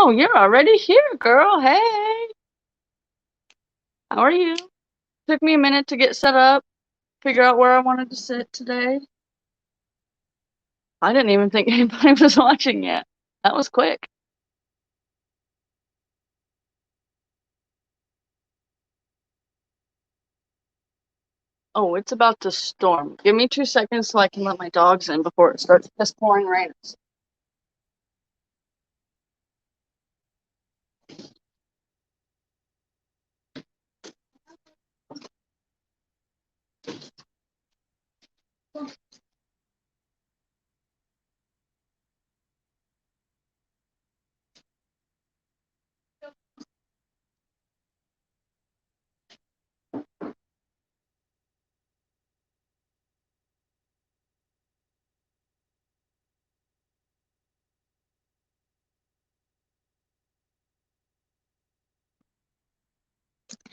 Oh, you're already here, girl. Hey, how are you? Took me a minute to get set up, figure out where I wanted to sit today. I didn't even think anybody was watching yet. That was quick. Oh, it's about to storm. Give me 2 seconds so I can let my dogs in before it starts piss pouring rain.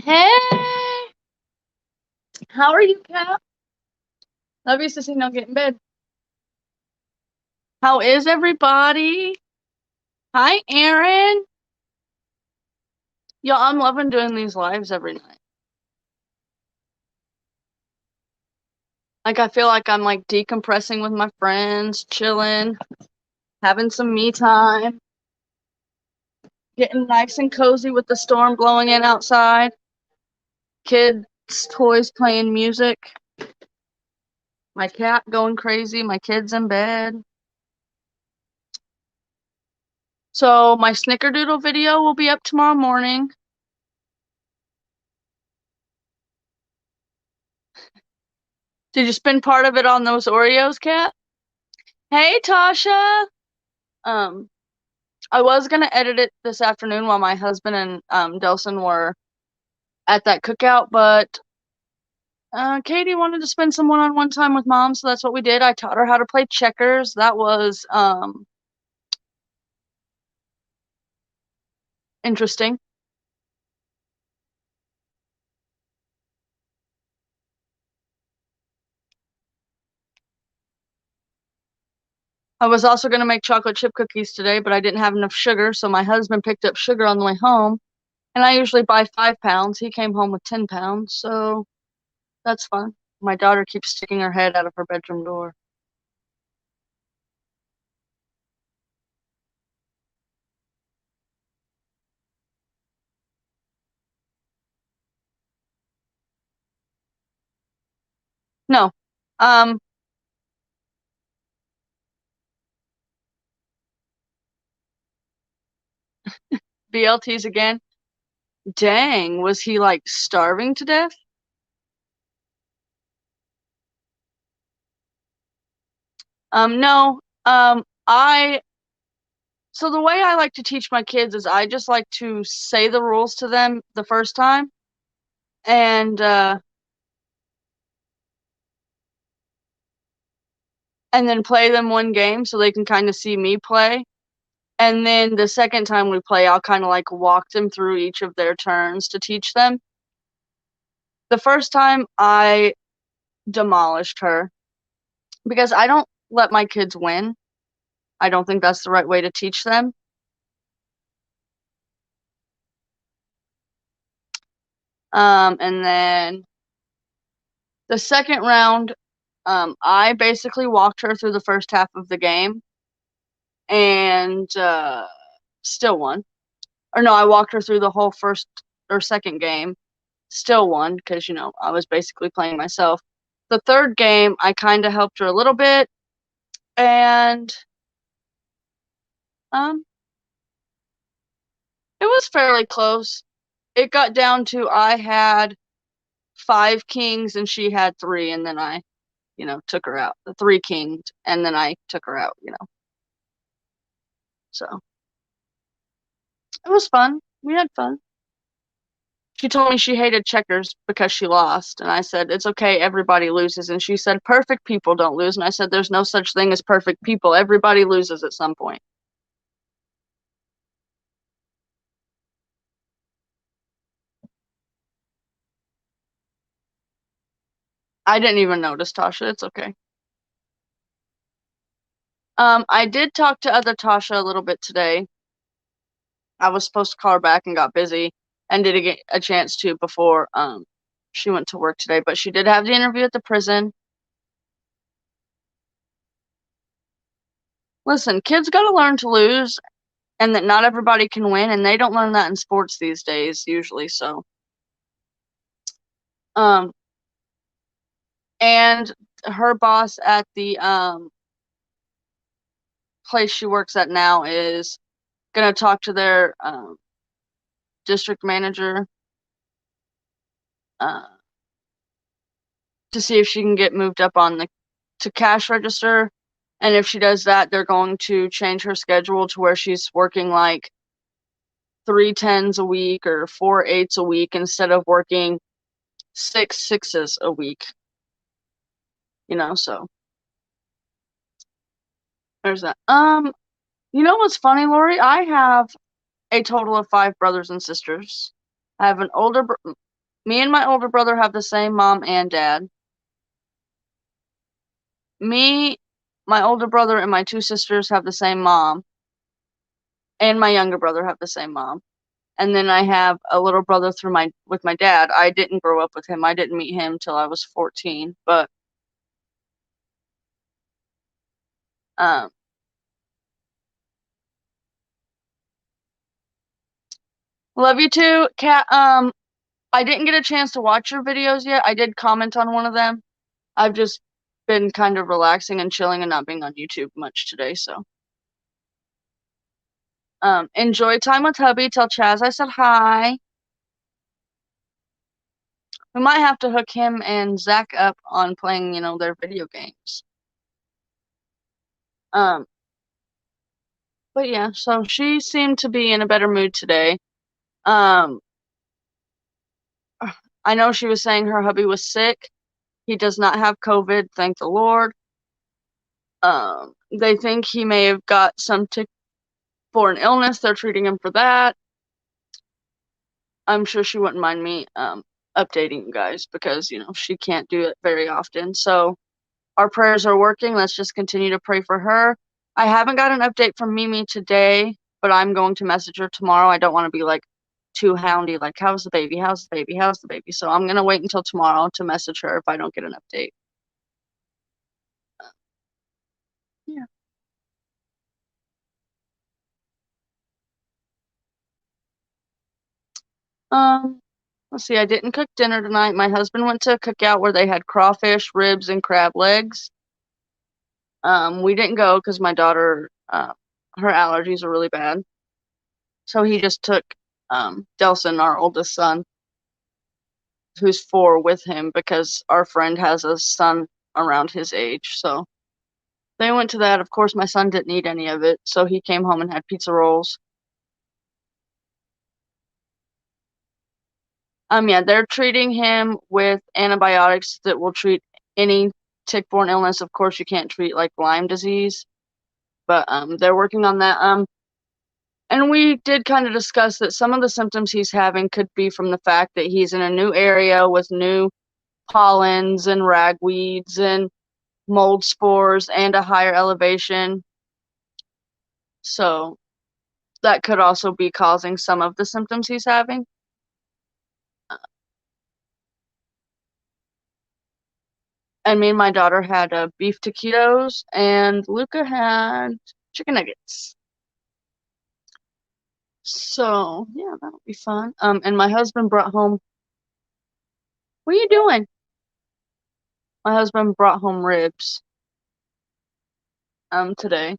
Hey, how are you, Kat? Love you, sissy. Now get in bed. How is everybody? Hi, Aaron. Yo, I'm loving doing these lives every night. Like, I feel like I'm like decompressing with my friends, chilling, having some me time, getting nice and cozy with the storm blowing in outside, kids' toys playing music, my cat going crazy, my kids in bed. So my snickerdoodle video will be up tomorrow morning. Did you spend part of it on those Oreos, Kat? Hey, Tasha. Um, I was gonna edit it this afternoon while my husband and Delson were at that cookout, but Katie wanted to spend some one-on-one time with mom, so that's what we did. I taught her how to play checkers. That was interesting. I was also going to make chocolate chip cookies today, but I didn't have enough sugar, so my husband picked up sugar on the way home, and I usually buy 5 pounds. He came home with 10 pounds, so that's fun. My daughter keeps sticking her head out of her bedroom door. No. Um, BLTs again. Dang, was he like starving to death? No. So the way I like to teach my kids is I just like to say the rules to them the first time and then play them one game so they can kind of see me play. And then the second time we play, I'll kind of like walk them through each of their turns to teach them. The first time I demolished her because I don't let my kids win. I don't think that's the right way to teach them. And then the second round, I basically walked her through the first half of the game and still won. Or no, I walked her through the whole first or second game, still won because, I was basically playing myself. The third game, I kind of helped her a little bit, and um, it was fairly close. It got down to I had 5 kings and she had 3, and then I, took her out. The 3 kings, and then I took her out. So it was fun. We had fun. She told me she hated checkers because she lost, and I said, it's okay, everybody loses. And she said, perfect people don't lose. And I said, there's no such thing as perfect people. Everybody loses at some point. I didn't even notice, Tasha. It's okay. I did talk to other Tasha a little bit today. I was supposed to call her back and got busy and didn't get a chance to before she went to work today. But she did have the interview at the prison. Listen, kids got to learn to lose and that not everybody can win, and they don't learn that in sports these days usually. So, and her boss at the place she works at now is gonna talk to their district manager to see if she can get moved up on the to cash register. And if she does that, they're going to change her schedule to where she's working like 3 10s a week or 4 8s a week instead of working 6 6s a week. So there's that. You know what's funny, Lori? I have a total of 5 brothers and sisters. I have me and my older brother have the same mom and dad. Me, my older brother, and my 2 sisters have the same mom. And my younger brother have the same mom. And then I have a little brother with my dad. I didn't grow up with him. I didn't meet him till I was 14. But love you too, Kat. I didn't get a chance to watch your videos yet. I did comment on one of them. I've just been kind of relaxing and chilling and not being on YouTube much today, so. Enjoy time with hubby. Tell Chaz I said hi. We might have to hook him and Zach up on playing, their video games. But yeah, so she seemed to be in a better mood today. I know she was saying her hubby was sick. He does not have COVID, thank the Lord. They think he may have got some tick-borne illness. They're treating him for that. I'm sure she wouldn't mind me updating you guys because, she can't do it very often. So our prayers are working. Let's just continue to pray for her. I haven't got an update from Mimi today, but I'm going to message her tomorrow. I don't want to be like too houndy, like, how's the baby? How's the baby? How's the baby? So I'm going to wait until tomorrow to message her if I don't get an update. Yeah. Let's see, I didn't cook dinner tonight. My husband went to a cookout where they had crawfish, ribs, and crab legs. We didn't go because my daughter, her allergies are really bad. So he just took Delson, our oldest son, who's 4, with him because our friend has a son around his age. So they went to that. Of course, my son didn't eat any of it, so he came home and had pizza rolls. Yeah, they're treating him with antibiotics that will treat any tick-borne illness. Of course, you can't treat like Lyme disease, but they're working on that. And we did kind of discuss that some of the symptoms he's having could be from the fact that he's in a new area with new pollens and ragweeds and mold spores and a higher elevation. So that could also be causing some of the symptoms he's having. And me and my daughter had beef taquitos, and Luca had chicken nuggets. So yeah, that'll be fun. And my husband brought home. What are you doing? My husband brought home ribs. Today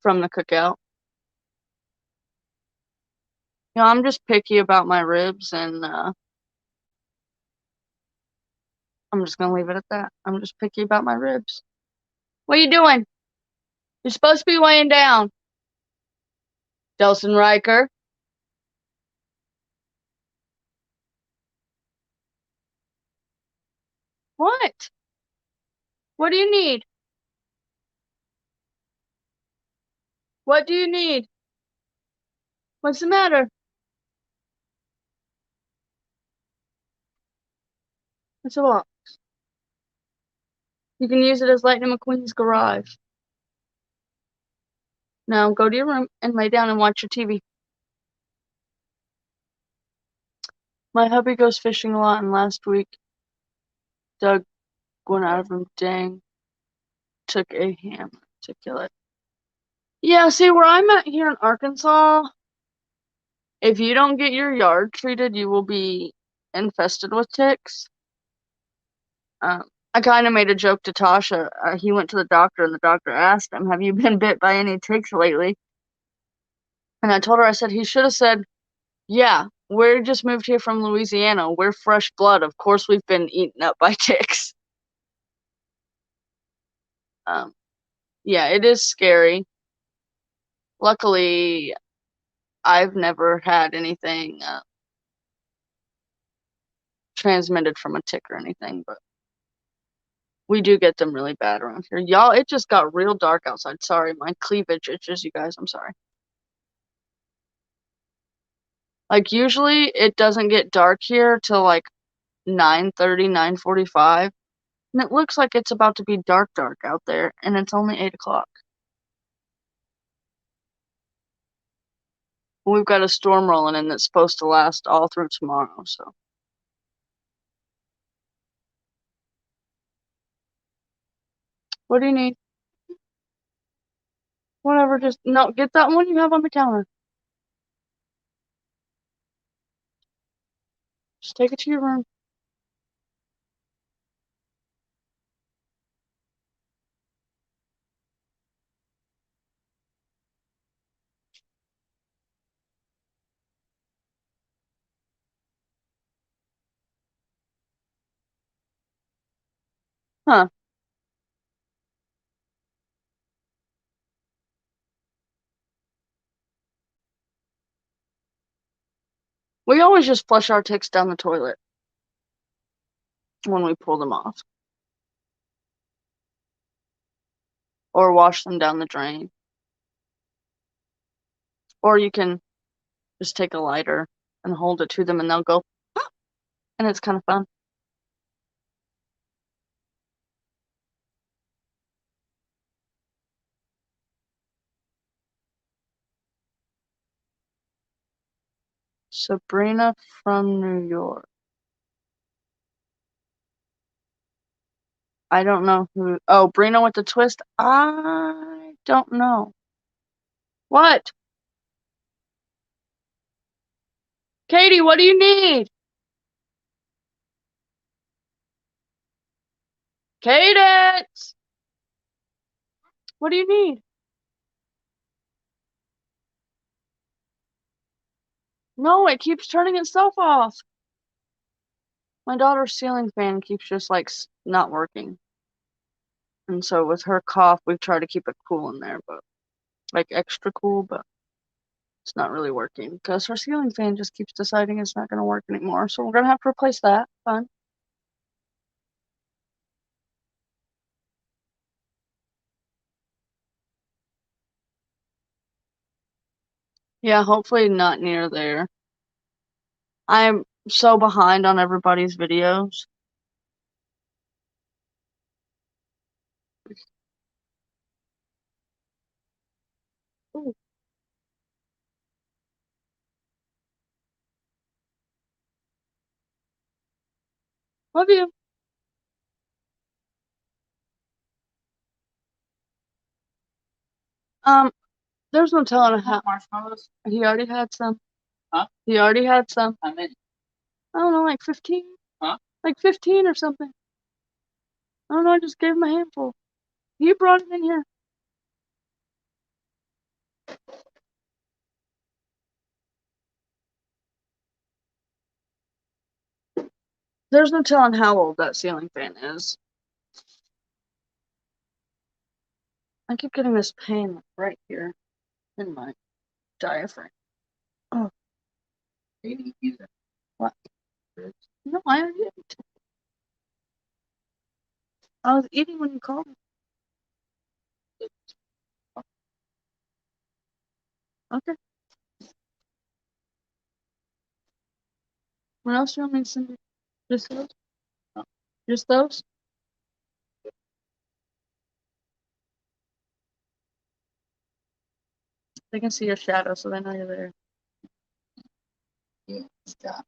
from the cookout. I'm just picky about my ribs, and I'm just gonna leave it at that. I'm just picky about my ribs. What are you doing? You're supposed to be laying down. Delson Riker. What? What do you need? What do you need? What's the matter? It's a box. You can use it as Lightning McQueen's garage. Now go to your room and lay down and watch your TV. My hubby goes fishing a lot, and last week, Doug went out of him. Dang. Took a hammer to kill it. Yeah, see, where I'm at here in Arkansas, if you don't get your yard treated, you will be infested with ticks. I kind of made a joke to Tasha. He went to the doctor, and the doctor asked him, "Have you been bit by any ticks lately?" And I told her, I said, he should have said, "Yeah, we just moved here from Louisiana. We're fresh blood. Of course we've been eaten up by ticks." Yeah, it is scary. Luckily, I've never had anything transmitted from a tick or anything, but we do get them really bad around here. Y'all, it just got real dark outside. Sorry, my cleavage itches, you guys. I'm sorry. Like, usually it doesn't get dark here till like 9:30, 9:45. And it looks like it's about to be dark out there, and it's only 8 o'clock. We've got a storm rolling in that's supposed to last all through tomorrow, so. What do you need? Whatever, just, no, get that one you have on the counter. Just take it to your room. Huh. We always just flush our ticks down the toilet when we pull them off. Or wash them down the drain. Or you can just take a lighter and hold it to them and they'll go, ah! And it's kind of fun. Sabrina from New York. I don't know who. Oh, Brina with the twist? I don't know. What? Katie, what do you need? Cadence! What do you need? No, it keeps turning itself off. My daughter's ceiling fan keeps just like not working. And so with her cough, we've tried to keep it cool in there, but like extra cool, but it's not really working because her ceiling fan just keeps deciding it's not going to work anymore. So we're going to have to replace that. Fun. Yeah, hopefully not near there. I'm so behind on everybody's videos. Ooh. Love you. There's no telling how. Marshmallows? He already had some. Huh? He already had some. How many? I don't know, like 15? Huh? Like 15 or something. I don't know, I just gave him a handful. He brought it in here. There's no telling how old that ceiling fan is. I keep getting this pain right here in my diaphragm. Oh. What? No, I didn't. I was eating when you called me. Okay. What else do you want me to send you? Just those? Just those? They can see your shadow, so they know you're there. Yeah, stop.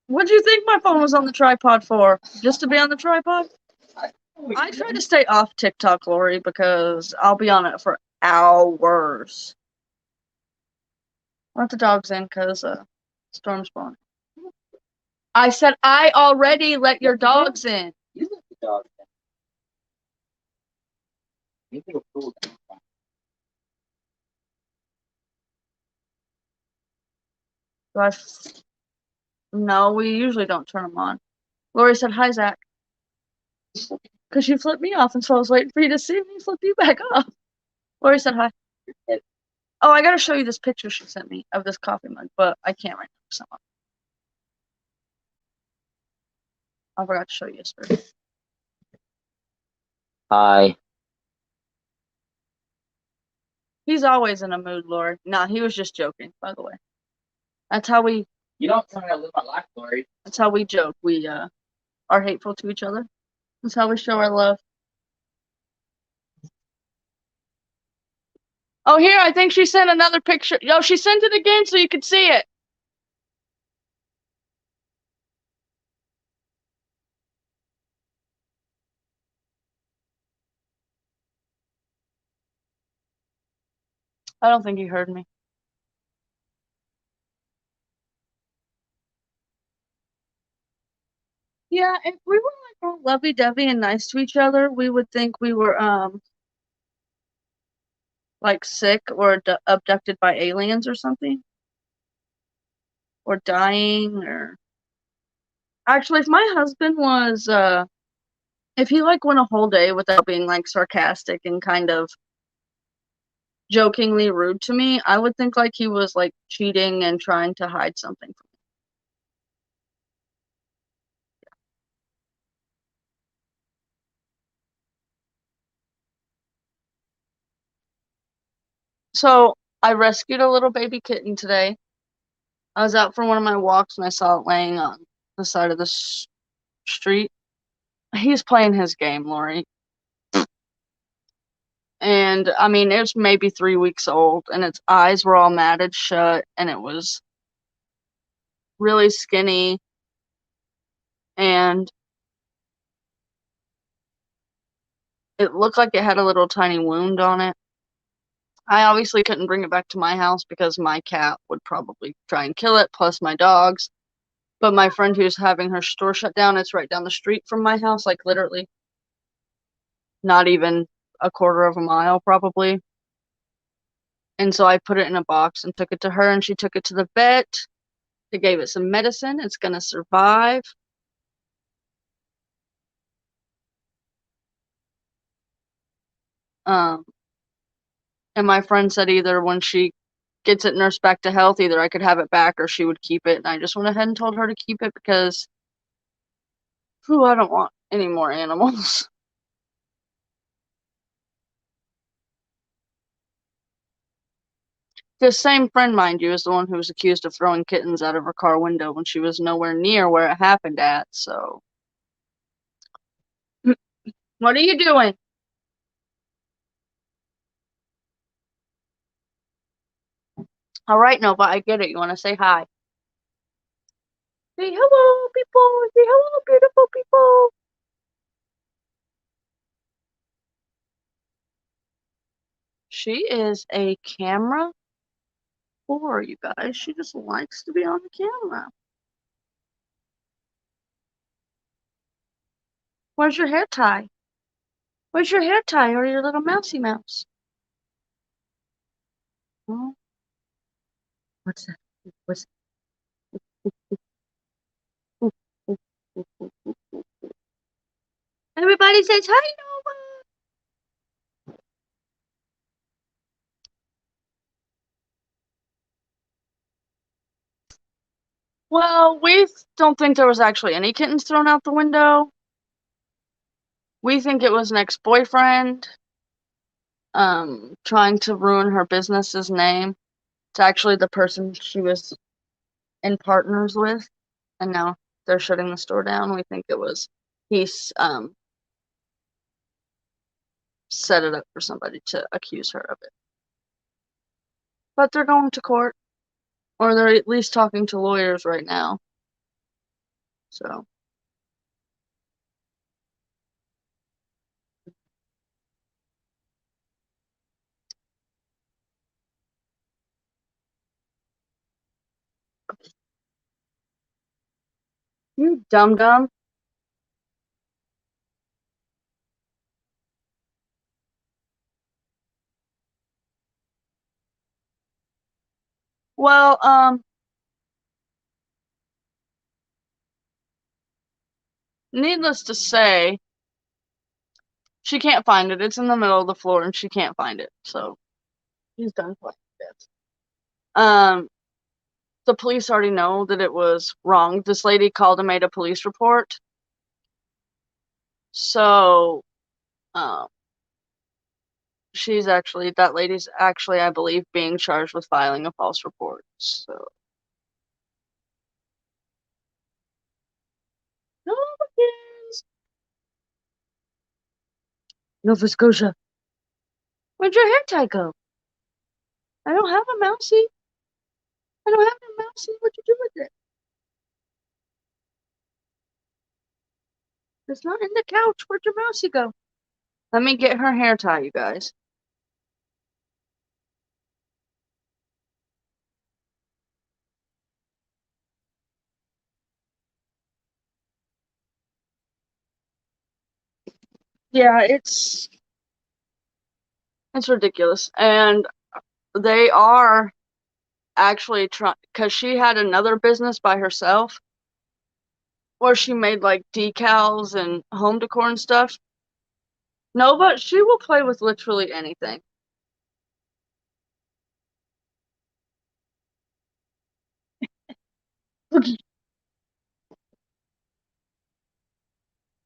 What do you think my phone was on the tripod for? Just to be on the tripod? I try to stay off TikTok, Lori, because I'll be on it for hours. Let the dogs in, because storm's blowing. I said I already let your dogs in. You let the dogs in. You can cool down. No, we usually don't turn them on. Lori said, hi, Zach. Because you flipped me off, and so I was waiting for you to see me flip you back off. Lori said, hi. Oh, I gotta show you this picture she sent me of this coffee mug, but I can't right now. So I forgot to show you yesterday. Hi. He's always in a mood, Lori. Nah, he was just joking, by the way. That's how we. You don't tell me to live my life, Lori. That's how we joke. We are hateful to each other. That's how we show our love. Oh, here, I think she sent another picture. Yo, she sent it again so you could see it. I don't think he heard me. Yeah, if we were like all lovey-dovey and nice to each other, we would think we were like sick or abducted by aliens or something, or dying. Or actually, if my husband was if he like went a whole day without being like sarcastic and kind of jokingly rude to me, I would think like he was like cheating and trying to hide something from me. So I rescued a little baby kitten today. I was out for one of my walks and I saw it laying on the side of the street. He's playing his game, Lori. And I mean, it's maybe 3 weeks old, and its eyes were all matted shut, and it was really skinny. And it looked like it had a little tiny wound on it. I obviously couldn't bring it back to my house because my cat would probably try and kill it, plus my dogs. But my friend who's having her store shut down, it's right down the street from my house, like literally not even a quarter of a mile, probably. And so I put it in a box and took it to her, and she took it to the vet. They gave it some medicine. It's going to survive. And my friend said either when she gets it nursed back to health, either I could have it back or she would keep it. And I just went ahead and told her to keep it because, I don't want any more animals. This same friend, mind you, is the one who was accused of throwing kittens out of her car window when she was nowhere near where it happened at, so. What are you doing? All right, Nova, I get it. You want to say hi. Say hello, people. Say hello, beautiful people. She is a camera whore, you guys. She just likes to be on the camera. Where's your hair tie? Where's your hair tie or your little mousy mouse? Oh. What's that? What's Everybody says hi, Nova. Well, we don't think there was actually any kittens thrown out the window. We think it was an ex-boyfriend trying to ruin her business's name. It's actually the person she was in partners with, and now they're shutting the store down. We think it was he's set it up for somebody to accuse her of it. But they're going to court, or they're at least talking to lawyers right now. So. You dum dum. Well, needless to say, she can't find it. It's in the middle of the floor and she can't find it. So she's done playing this. The police already know that it was wrong. This lady called and made a police report. So, um, that lady's actually, I believe, being charged with filing a false report. So. Nova Scotia. Where'd your hair tie go? I don't have a mousie. I don't have a mousie. What'd you do with it? It's not in the couch. Where'd your mousie go? Let me get her hair tie, you guys. Yeah, it's ridiculous. And they are actually trying, because she had another business by herself where she made like decals and home decor and stuff. No, but she will play with literally anything. Boogie.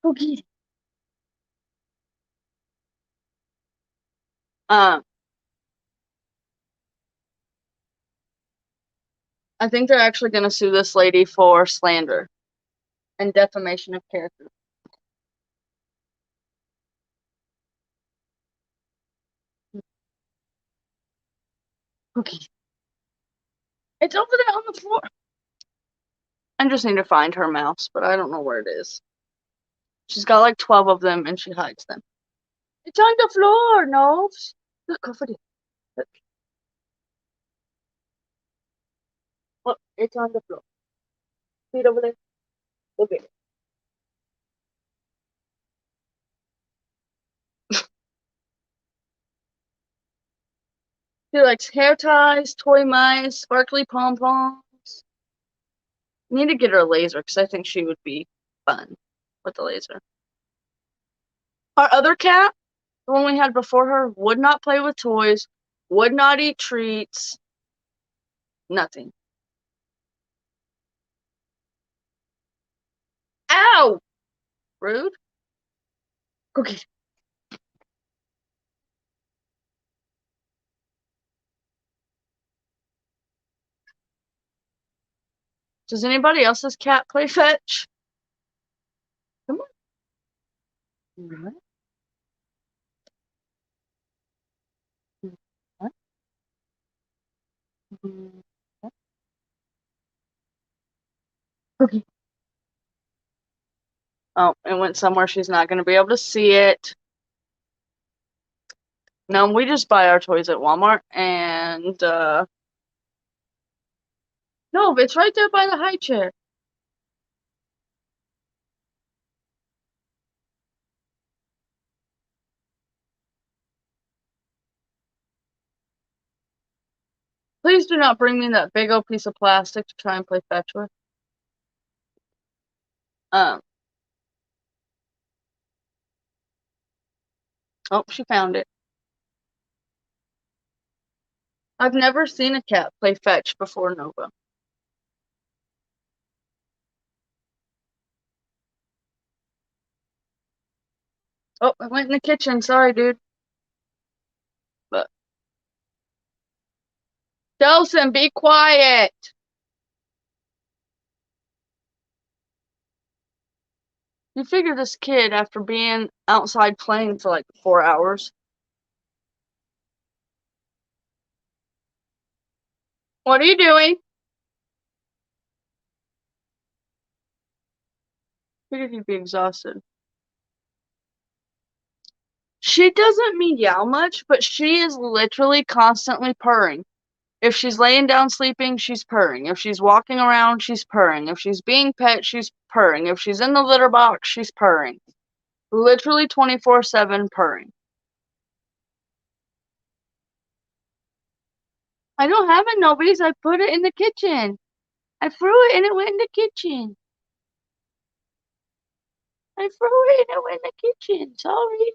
Boogie. Um, I think they're actually going to sue this lady for slander and defamation of character. Boogie. It's over there on the floor. I just need to find her mouse, but I don't know where it is. She's got like 12 of them and she hides them. It's on the floor, Noves. Look over there. Look. Look, it's on the floor. See it over there? Look at it. She likes hair ties, toy mice, sparkly pom-poms. Need to get her a laser because I think she would be fun with the laser. Our other cat, the one we had before her, would not play with toys, would not eat treats, nothing. Ow! Rude. Go get it. Does anybody else's cat play fetch? Come on. What? Okay. Oh, it went somewhere she's not going to be able to see it. No, we just buy our toys at Walmart, and no, it's right there by the high chair. Please do not bring me that big old piece of plastic to try and play fetch with. Oh, she found it. I've never seen a cat play fetch before Nova. Oh, it went in the kitchen. Sorry, dude. But Delson, be quiet. You figure this kid, after being outside playing for like 4 hours. What are you doing? Figured you'd be exhausted. She doesn't meow much, but she is literally constantly purring. If she's laying down sleeping, she's purring. If she's walking around, she's purring. If she's being pet, she's purring. If she's in the litter box, she's purring. Literally 24/7 purring. I don't have it, nobody's. I put it in the kitchen. I threw it and it went in the kitchen. I threw it and it went in the kitchen. Sorry.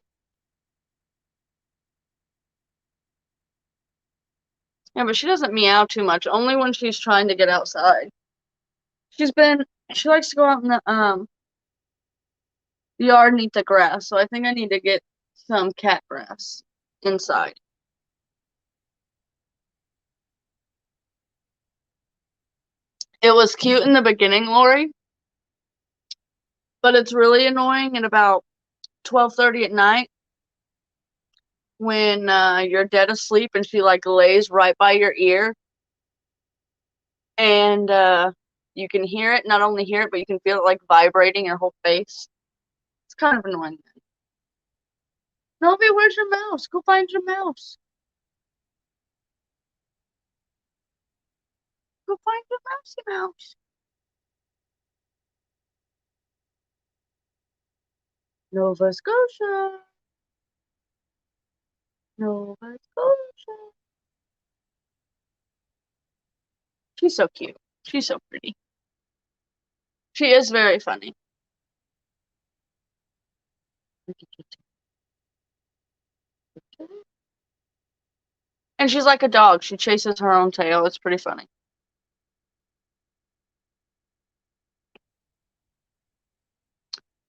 Yeah, but she doesn't meow too much. Only when she's trying to get outside. She likes to go out in the yard and eat the grass. So I think I need to get some cat grass inside. It was cute in the beginning, Lori, but it's really annoying at about 12:30 at night when you're dead asleep and she like lays right by your ear and you can hear it, not only hear it, but you can feel it like vibrating your whole face. It's kind of annoying. Novi, where's your mouse? Go find your mouse. Go find your mousey mouse. Nova Scotia. Nova Scotia. She's so cute. She's so pretty. She is very funny. And she's like a dog. She chases her own tail. It's pretty funny.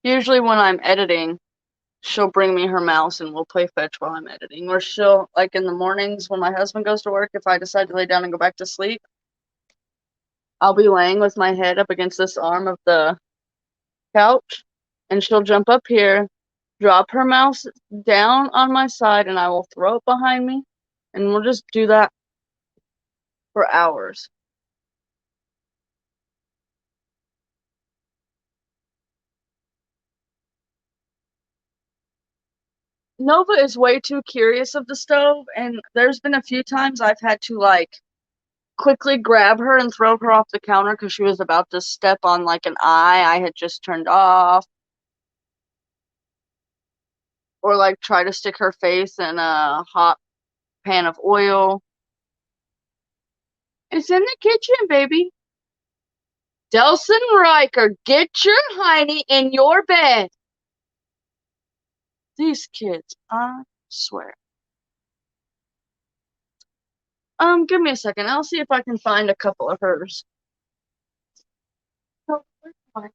Usually when I'm editing, she'll bring me her mouse and we'll play fetch while I'm editing. Or she'll, like in the mornings when my husband goes to work, if I decide to lay down and go back to sleep, I'll be laying with my head up against this arm of the couch, and she'll jump up here, drop her mouse down on my side, and I will throw it behind me, and we'll just do that for hours. Nova is way too curious of the stove, and there's been a few times I've had to like quickly grab her and throw her off the counter because she was about to step on like an eye I had just turned off, or like try to stick her face in a hot pan of oil. It's in the kitchen, baby. Delson Riker, get your hiney in your bed. These kids, I swear. Give me a second. I'll see if I can find a couple of hers. Oh, where's mine?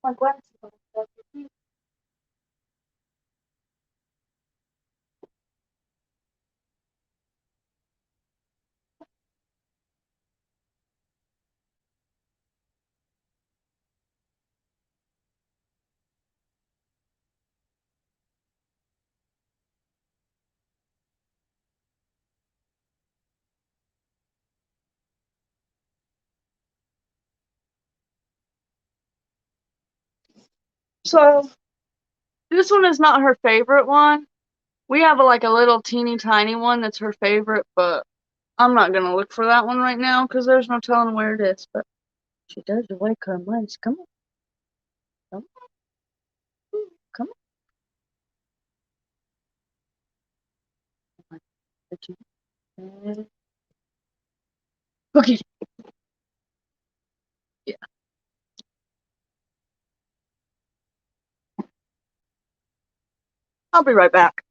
My glasses are stuck. So this one is not her favorite one. We have like a little teeny tiny one that's her favorite, but I'm not gonna look for that one right now because there's no telling where it is. But she does wake her mice. Come on, come on, come on. Okay. Yeah, I'll be right back.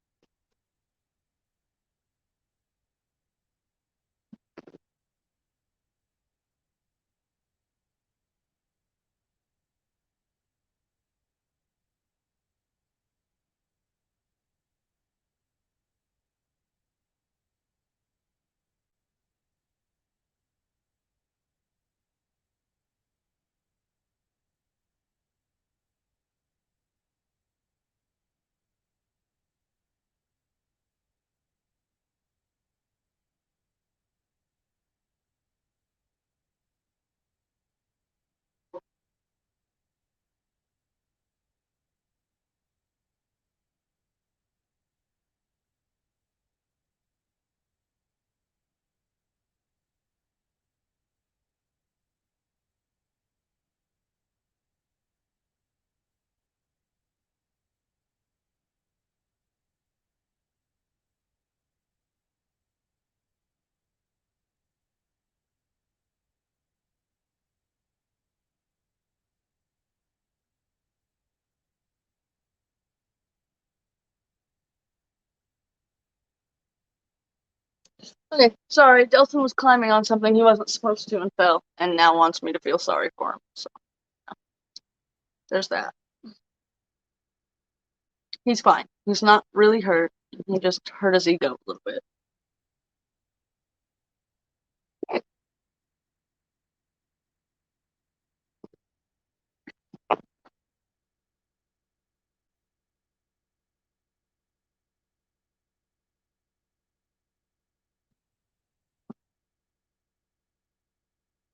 Okay, sorry. Delton was climbing on something he wasn't supposed to and fell, and now wants me to feel sorry for him. So, there's that. He's fine. He's not really hurt. He just hurt his ego a little bit.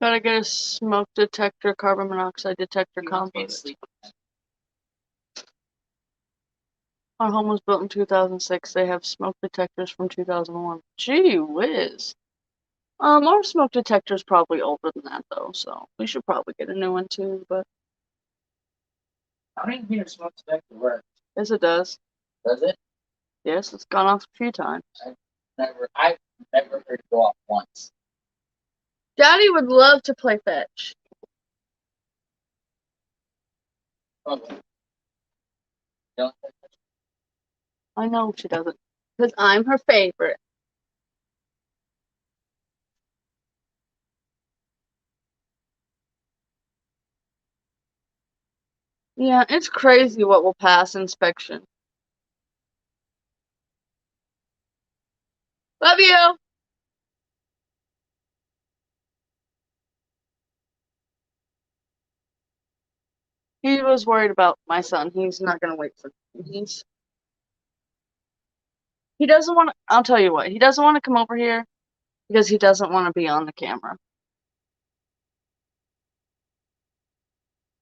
Gotta get a smoke detector, carbon monoxide detector compost. Our home was built in 2006. They have smoke detectors from 2001. Gee whiz. Our smoke detector's probably older than that though, so we should probably get a new one too, but I don't even hear smoke detector work. yes it does. Does it? Yes, it's gone off a few times. I've never heard it go off once. Daddy would love to play fetch. Okay. Don't I know she doesn't. Because I'm her favorite. Yeah, it's crazy what will pass inspection. Love you! He was worried about my son. He's not gonna wait for me. He doesn't want to, I'll tell you what, he doesn't want to come over here because he doesn't want to be on the camera.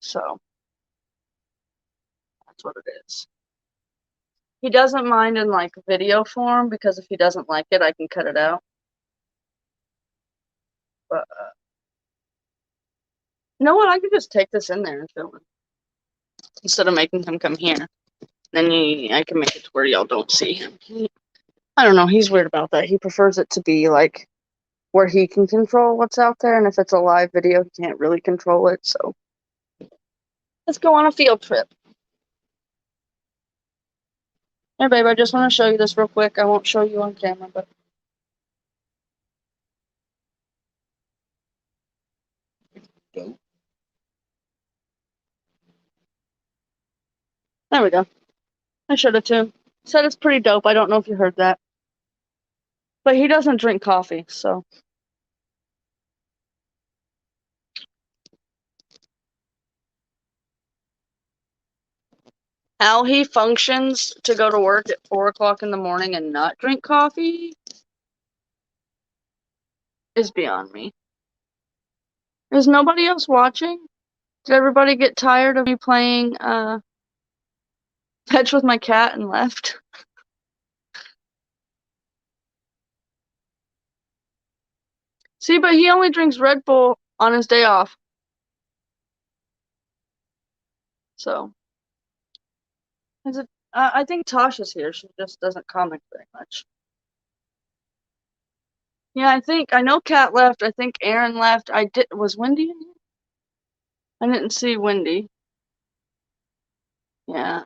So, that's what it is. He doesn't mind in like video form because if he doesn't like it, I can cut it out. But, you know what, I could just take this in there and film it. Instead of making him come here. Then I can make it to where y'all don't see him. I don't know, he's weird about that. He prefers it to be like where he can control what's out there, and if it's a live video, he can't really control it, so let's go on a field trip. Hey babe, I just want to show you this real quick. I won't show you on camera, but go. there we go. I showed it to him. Said it's pretty dope. I don't know if you heard that. But he doesn't drink coffee, so. How he functions to go to work at 4 o'clock in the morning and not drink coffee is beyond me. Is nobody else watching? Did everybody get tired of me playing fetch with my cat and left? See, but he only drinks Red Bull on his day off. So. I think Tasha's here. She just doesn't comment very much. Yeah, I know Kat left. I think Aaron left. Was Wendy in here? I didn't see Wendy. Yeah.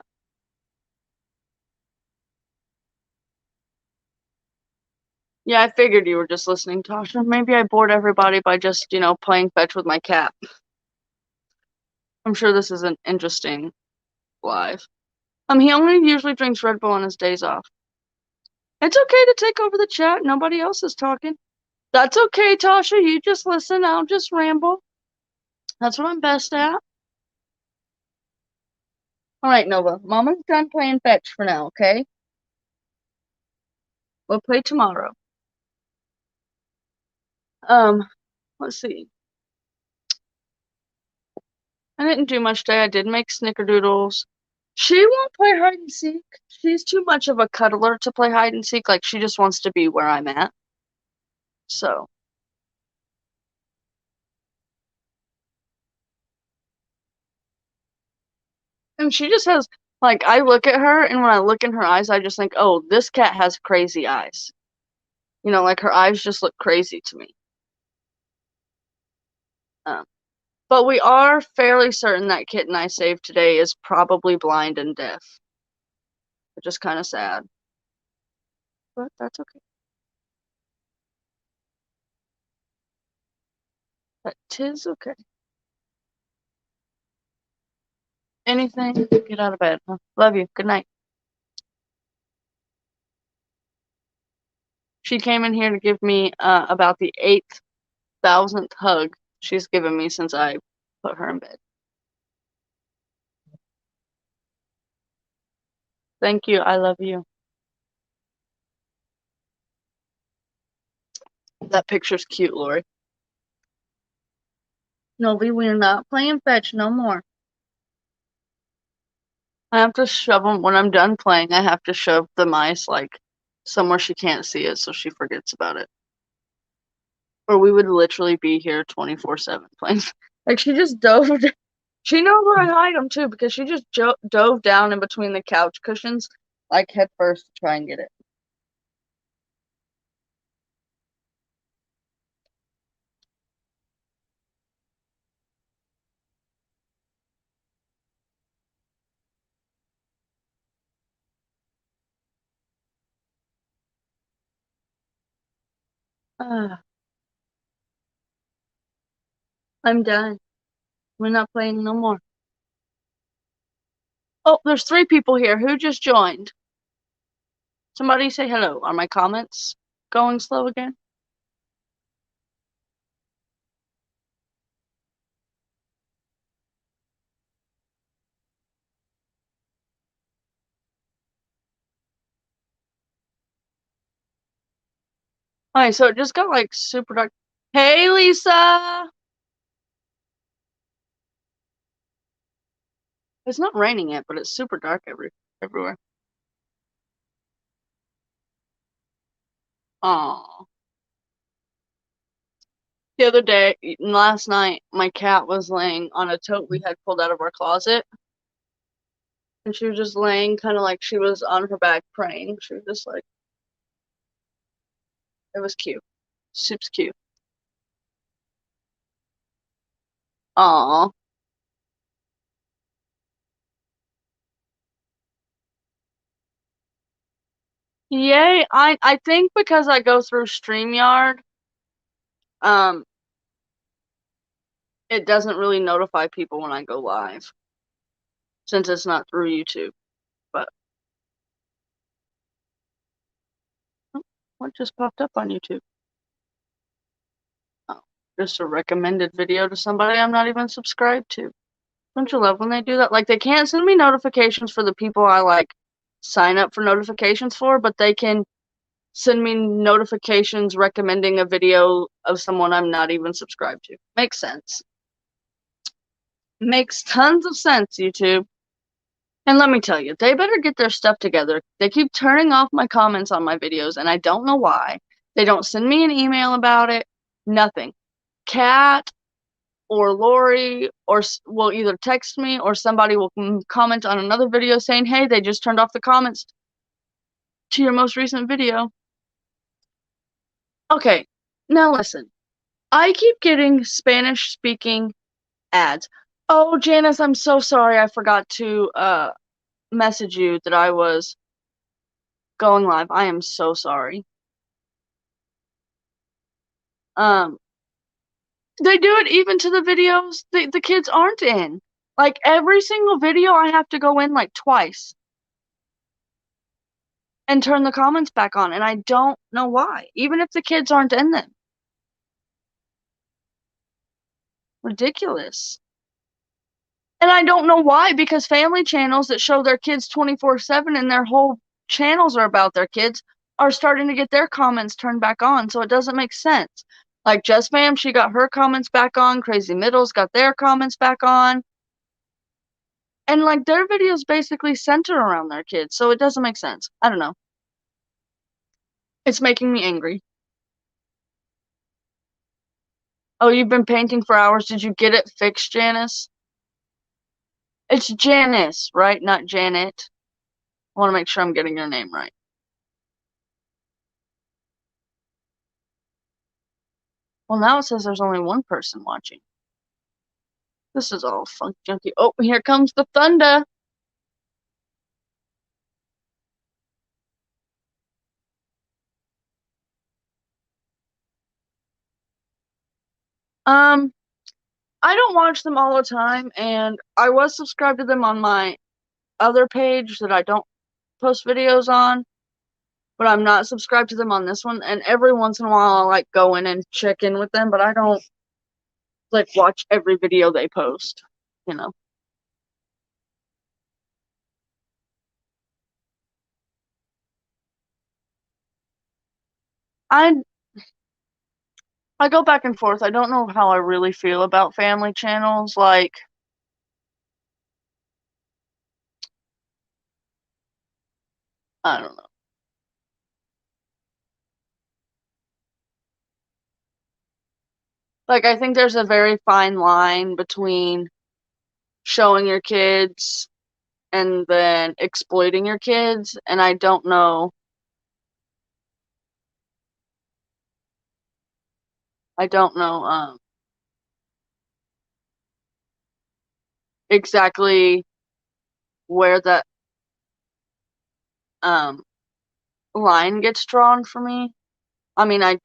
Yeah, I figured you were just listening, Tasha. Maybe I bored everybody by just, playing fetch with my cat. I'm sure this is an interesting live. He only usually drinks Red Bull on his days off. It's okay to take over the chat. Nobody else is talking. That's okay, Tasha. You just listen. I'll just ramble. That's what I'm best at. All right, Nova. Mama's done playing fetch for now, okay? We'll play tomorrow. Let's see. I didn't do much today. I did make snickerdoodles. She won't play hide and seek. She's too much of a cuddler to play hide and seek. Like, she just wants to be where I'm at. So. And she just has, like, I look at her, and when I look in her eyes, I just think, oh, this cat has crazy eyes. Like, her eyes just look crazy to me. But we are fairly certain that kitten I saved today is probably blind and deaf. Which is kind of sad. But that's okay. But 'tis okay. Anything, get out of bed. Huh? Love you. Good night. She came in here to give me about the 8,000th hug she's given me since I put her in bed. Thank you. I love you. That picture's cute, Lori. Novi, we're not playing fetch no more. I have to shove them when I'm done playing. I have to shove the mice like somewhere she can't see it so she forgets about it. Or we would literally be here 24/7 playing. Like she just dove. She knows where I hide them too because she just dove down in between the couch cushions like head first to try and get it. I'm done. We're not playing no more. Oh, there's 3 people here. Who just joined? Somebody say hello. Are my comments going slow again? Alright, so it just got like super dark. Hey, Lisa! It's not raining yet, but it's super dark everywhere. Aww. The other day, last night, my cat was laying on a tote we had pulled out of our closet. And she was just laying kind of like she was on her back praying. She was just like, it was cute. Super cute. Aww. Yay. I think because I go through StreamYard, it doesn't really notify people when I go live. Since it's not through YouTube. But what just popped up on YouTube? Oh, just a recommended video to somebody I'm not even subscribed to. Don't you love when they do that? Like, they can't send me notifications for the people I, like, sign up for notifications for, but they can send me notifications recommending a video of someone I'm not even subscribed to. Makes sense. Makes tons of sense, YouTube. And let me tell you, they better get their stuff together. They keep turning off my comments on my videos, and I don't know why. They don't send me an email about it. Nothing. Kat or Lori will either text me or somebody will comment on another video saying, hey, they just turned off the comments to your most recent video. Okay, now listen. I keep getting Spanish-speaking ads. Oh, Janice, I'm so sorry. I forgot to message you that I was going live. I am so sorry. They do it even to the videos the kids aren't in. Like, every single video I have to go in like twice and turn the comments back on, and I don't know why, even if the kids aren't in them. Ridiculous. And I don't know why, because family channels that show their kids 24/7 and their whole channels are about their kids are starting to get their comments turned back on, so it doesn't make sense. Like, Just Fam, she got her comments back on. Crazy Middles got their comments back on. And, like, their videos basically center around their kids, so it doesn't make sense. I don't know. It's making me angry. Oh, you've been painting for hours. Did you get it fixed, Janice? It's Janice, right? Not Janet. I want to make sure I'm getting your name right. Well, now it says there's only one person watching. This is all funk junky. Oh, here comes the thunder. I don't watch them all the time, and I was subscribed to them on my other page that I don't post videos on, but I'm not subscribed to them on this one, and every once in a while I'll like go in and check in with them, but I don't like watch every video they post, you know. I I go back and forth. I don't know how I really feel about family channels. Like, I don't know. Like, I think there's a very fine line between showing your kids and then exploiting your kids, and I don't know. I don't know exactly where that um line gets drawn for me. I mean, I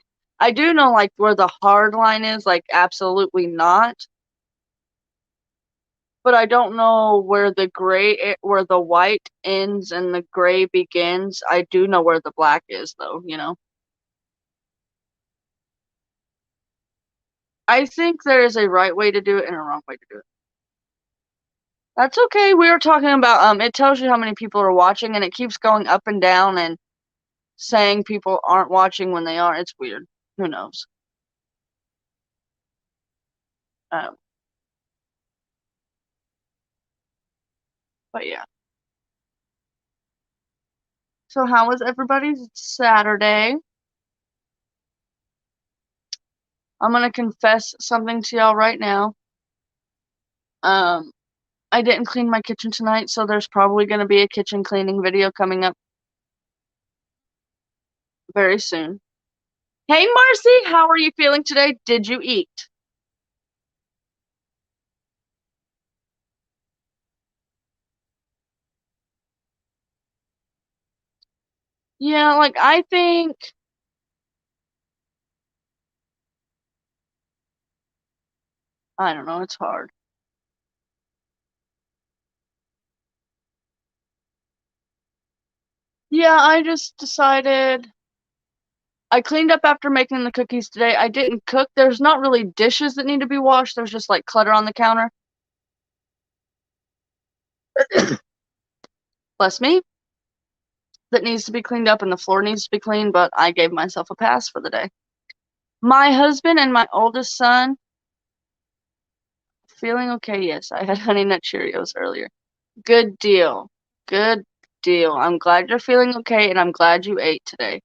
do know like where the hard line is, like absolutely not. But I don't know where where the white ends and the gray begins. I do know where the black is, though, you know. I think there is a right way to do it and a wrong way to do it. That's okay. We were talking about it tells you how many people are watching, and it keeps going up and down and saying people aren't watching when they are. It's weird. Who knows? Um, but yeah. So how was everybody's Saturday? I'm gonna confess something to y'all right now. Um, I didn't clean my kitchen tonight, so there's probably gonna be a kitchen cleaning video coming up very soon. Hey Marcy, how are you feeling today? Did you eat? Yeah, like I think I don't know, it's hard. Yeah, I just decided I cleaned up after making the cookies today. I didn't cook. There's not really dishes that need to be washed. There's just like clutter on the counter. Bless me. That needs to be cleaned up and the floor needs to be cleaned, but I gave myself a pass for the day. My husband and my oldest son feeling okay. Yes, I had Honey Nut Cheerios earlier. Good deal. Good deal. I'm glad you're feeling okay and I'm glad you ate today.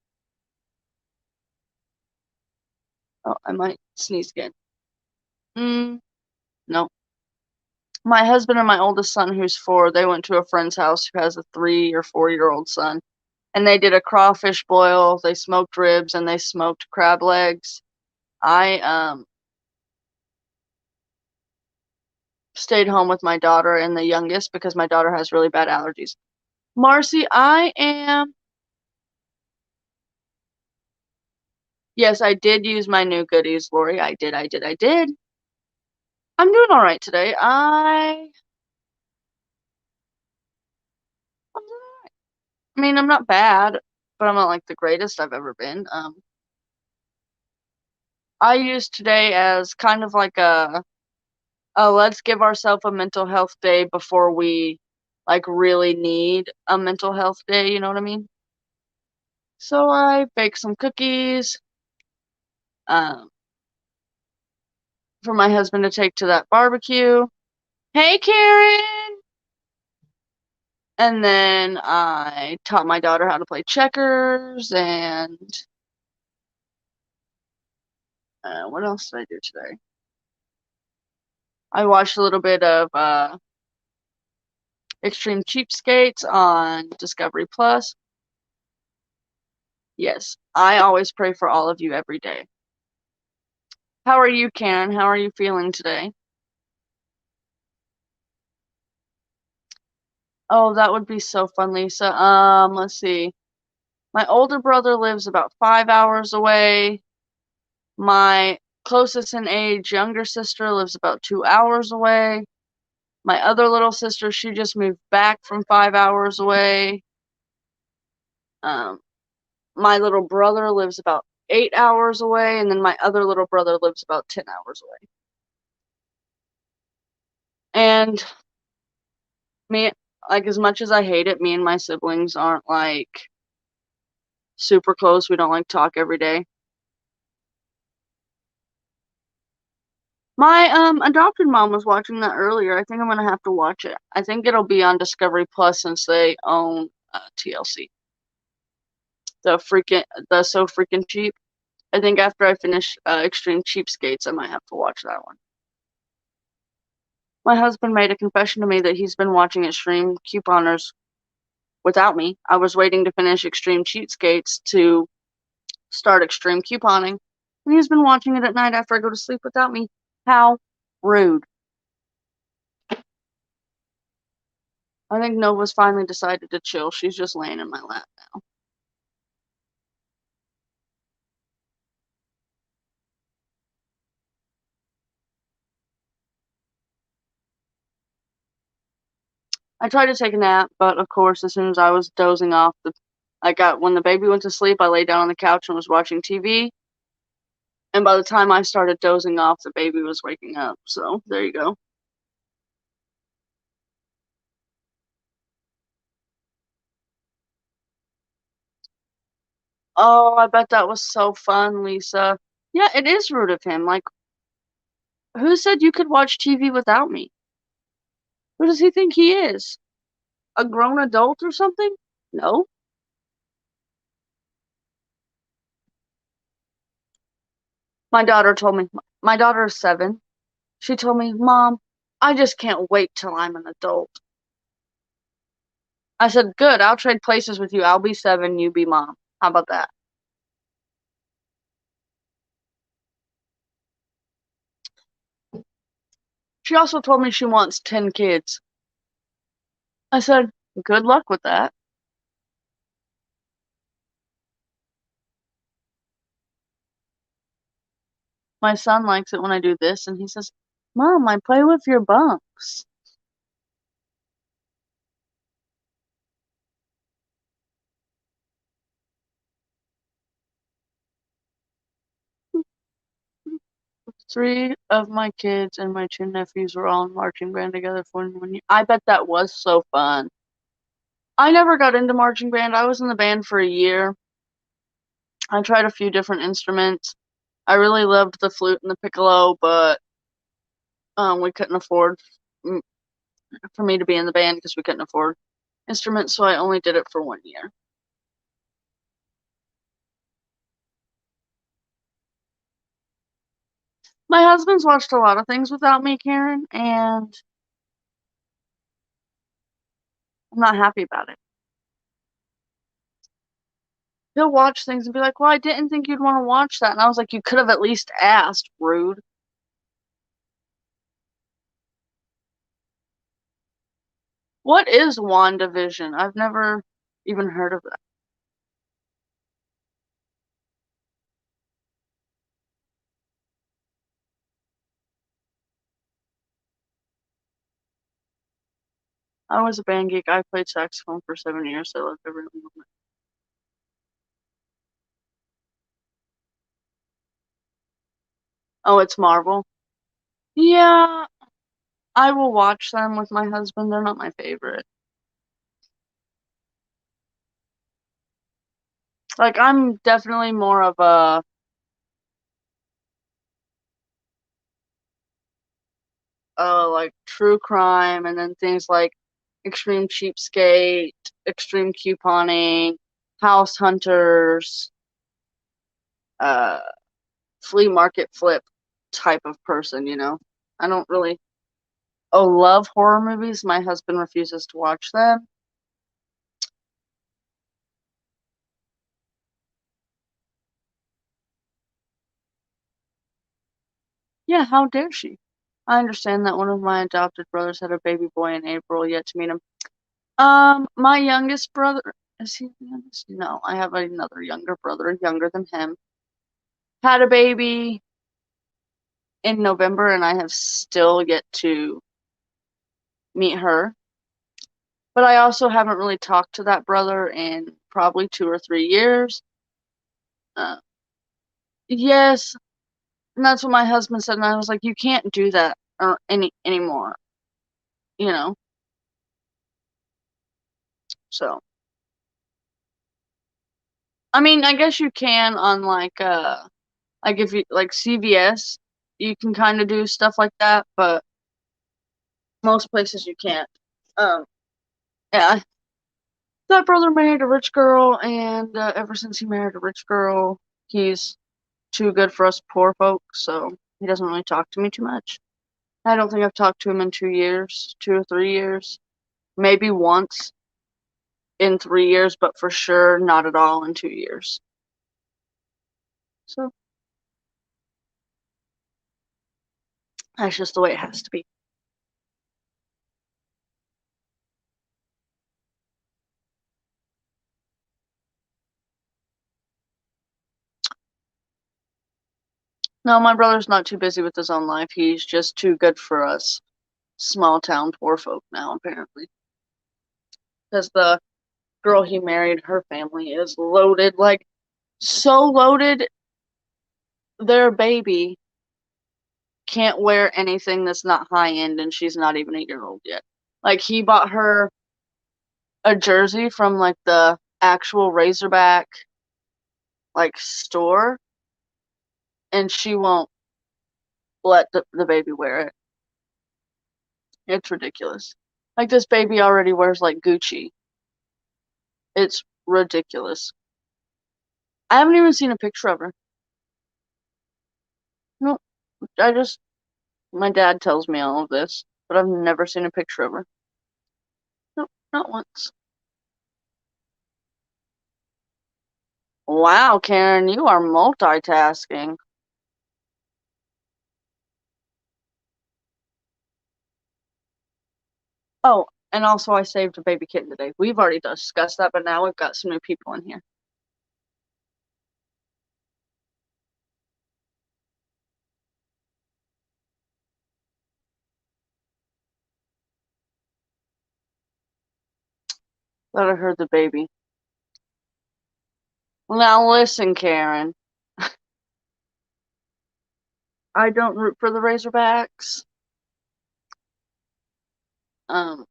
Oh, I might sneeze again. No. My husband and my oldest son, who's 4, they went to a friend's house who has a 3 or 4-year-old son. And they did a crawfish boil, they smoked ribs, and they smoked crab legs. I stayed home with my daughter and the youngest because my daughter has really bad allergies. Marcy, I am. Yes, I did use my new goodies, Lori. I did. I'm doing all right today. I'm doing all right. I mean, I'm not bad, but I'm not like the greatest I've ever been. I used today as kind of like a let's give ourselves a mental health day before we like really need a mental health day, you know what I mean? So I baked some cookies um, for my husband to take to that barbecue. Hey, Karen! And then I taught my daughter how to play checkers and what else did I do today? I watched a little bit of Extreme Cheapskates on Discovery Plus. Yes, I always pray for all of you every day. How are you, Karen? How are you feeling today? Oh, that would be so fun, Lisa. Let's see. My older brother lives about 5 hours away. My closest in age younger sister lives about 2 hours away. My other little sister, she just moved back from 5 hours away. My little brother lives about 8 hours away, and then my other little brother lives about 10 hours away. And me, like, as much as I hate it, me and my siblings aren't, like, super close. We don't, like, talk every day. My, adopted mom was watching that earlier. I think I'm gonna have to watch it. I think it'll be on Discovery Plus since they own, TLC. The So Freaking Cheap. I think after I finish, Extreme Cheapskates, I might have to watch that one. My husband made a confession to me that he's been watching Extreme Couponers without me. I was waiting to finish Extreme Cheapskates to start Extreme Couponing, and he's been watching it at night after I go to sleep without me. How rude. I think Nova's finally decided to chill. She's just laying in my lap now. I tried to take a nap, but of course, as soon as I was dozing off, when the baby went to sleep, I laid down on the couch and was watching TV. And by the time I started dozing off, the baby was waking up. So there you go. Oh, I bet that was so fun, Lisa. Yeah, it is rude of him. Like, who said you could watch TV without me? Who does he think he is? A grown adult or something? No. My daughter told me, my daughter is 7. She told me, Mom, I just can't wait till I'm an adult. I said, good, I'll trade places with you. I'll be 7, you be Mom. How about that? She also told me she wants 10 kids. I said, good luck with that. My son likes it when I do this, and he says, Mom, I play with your bumps. Three of my kids and my 2 nephews were all in marching band together for 1 year. I bet that was so fun. I never got into marching band. I was in the band for a year. I tried a few different instruments. I really loved the flute and the piccolo, but we couldn't afford for me to be in the band because we couldn't afford instruments, so I only did it for 1 year. My husband's watched a lot of things without me, Karen, and I'm not happy about it. He'll watch things and be like, well, I didn't think you'd want to watch that. And I was like, you could have at least asked, rude. What is WandaVision? I've never even heard of that. I was a band geek. I played saxophone for 7 years, so I loved every moment. Oh, it's Marvel? Yeah, I will watch them with my husband. They're not my favorite. Like, I'm definitely more of a like true crime, and then things like Extreme Cheapskate, Extreme Couponing, House Hunters, uh, flea market flip type of person, you know? I don't really love horror movies. My husband refuses to watch them. Yeah, how dare she? I understand that one of my adopted brothers had a baby boy in April, yet to meet him. My youngest brother, is he the youngest? No, I have another younger brother, younger than him. Had a baby. in November, and I have still yet to meet her. But I also haven't really talked to that brother in probably 2 or 3 years. Yes, and that's what my husband said, and I was like, "You can't do that anymore," you know? So, I mean, I guess you can on, like, if you like, CVS, you can kinda do stuff like that, but most places you can't. Um, yeah, that brother married a rich girl, and, ever since he married a rich girl, he's too good for us poor folks, so he doesn't really talk to me too much. I don't think I've talked to him in 2 years, 2 or 3 years. Maybe once in 3 years, but for sure not at all in 2 years. So, that's just the way it has to be. No, my brother's not too busy with his own life, he's just too good for us small town poor folk now, apparently. Because the girl he married, her family is loaded, like, so loaded, their baby can't wear anything that's not high end, and she's not even a year old yet. Like, he bought her a jersey from, like, the actual Razorback, like, store, and she won't let the baby wear it. It's ridiculous. Like, this baby already wears, like, Gucci. It's ridiculous. I haven't even seen a picture of her. No, my dad tells me all of this, but I've never seen a picture of her. Nope, not once. Wow, Karen, you are multitasking. Oh, and also I saved a baby kitten today. We've already discussed that, but now we've got some new people in here. Thought I heard the baby. Well, now listen, Karen. I don't root for the Razorbacks. Um,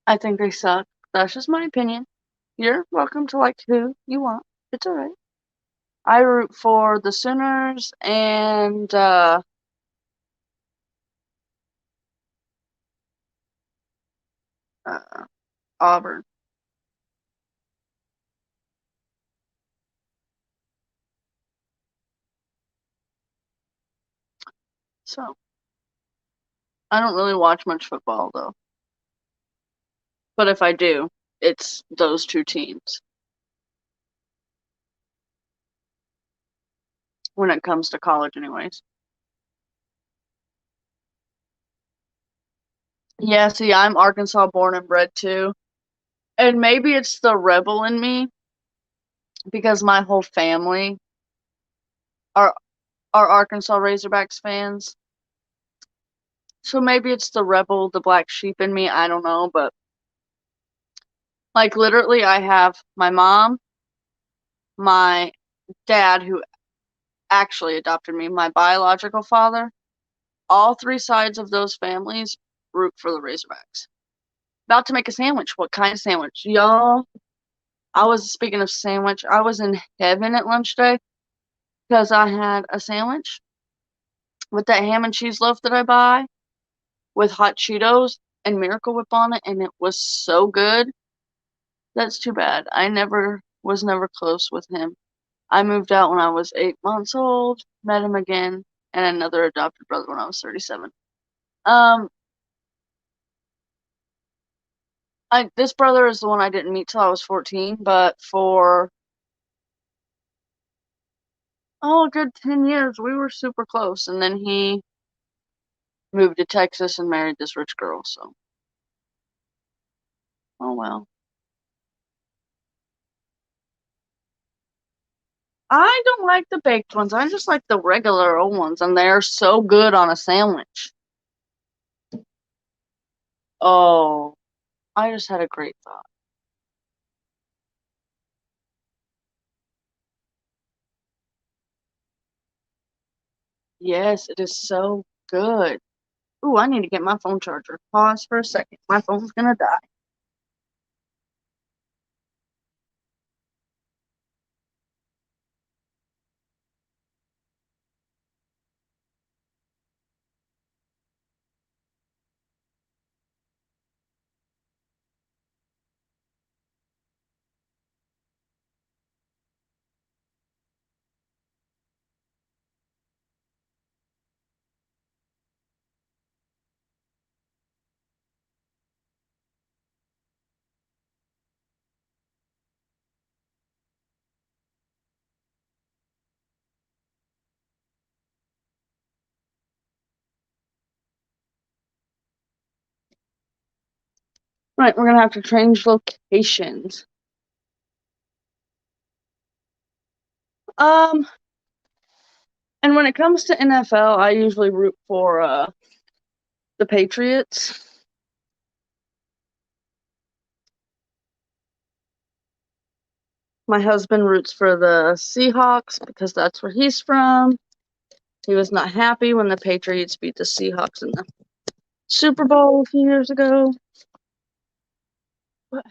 I think they suck. That's just my opinion. You're welcome to like who you want. It's alright. I root for the Sooners and uh, Auburn. So I don't really watch much football though. But if I do, it's those two teams when it comes to college anyways. Yeah, see, I'm Arkansas born and bred too. And maybe it's the rebel in me because my whole family are Arkansas Razorbacks fans. So maybe it's the rebel, the black sheep in me, I don't know, but like literally I have my mom, my dad who actually adopted me, my biological father, all three sides of those families root for the Razorbacks. About to make a sandwich. What kind of sandwich? Y'all, speaking of sandwich, I was in heaven at lunch day because I had a sandwich with that ham and cheese loaf that I buy with hot Cheetos and Miracle Whip on it, and it was so good. That's too bad. I was never close with him. I moved out when I was 8 months old, met him again, and another adopted brother when I was 37. Um, this brother is the one I didn't meet till I was 14, but for a good 10 years we were super close, and then he moved to Texas and married this rich girl, so oh well. I don't like the baked ones. I just like the regular old ones, and they're so good on a sandwich. Oh, I just had a great thought. Yes, it is so good. Ooh, I need to get my phone charger. Pause for a second. My phone's gonna die. Right, we're gonna have to change locations. Um, and when it comes to NFL, I usually root for the Patriots. My husband roots for the Seahawks because that's where he's from. He was not happy when the Patriots beat the Seahawks in the Super Bowl a few years ago. But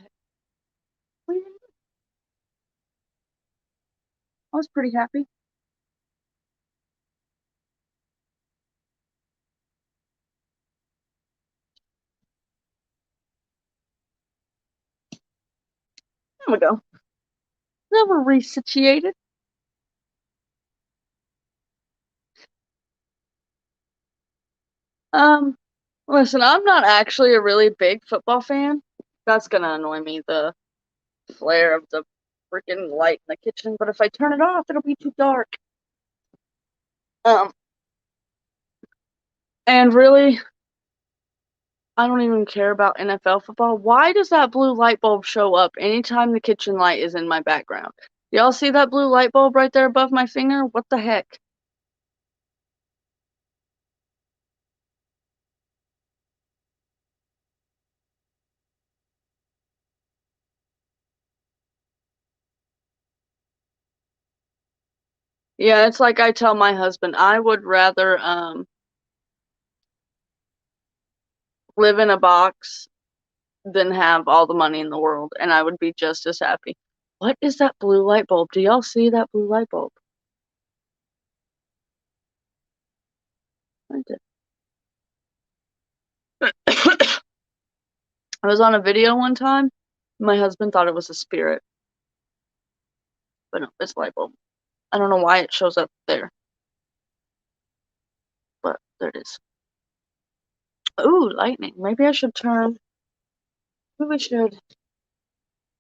I was pretty happy. There we go. Never resituated. Um, listen, I'm not actually a really big football fan. That's gonna annoy me, the flare of the freaking light in the kitchen. But if I turn it off, it'll be too dark. Um, and really, I don't even care about NFL football. Why does that blue light bulb show up anytime the kitchen light is in my background? Y'all see that blue light bulb right there above my finger? What the heck? Yeah, it's like I tell my husband, I would rather live in a box than have all the money in the world, and I would be just as happy. What is that blue light bulb? Do y'all see that blue light bulb? Right there. I was on a video one time. My husband thought it was a spirit, but no, it's a light bulb. I don't know why it shows up there, but there it is. Ooh, lightning. Maybe I should turn. Maybe we should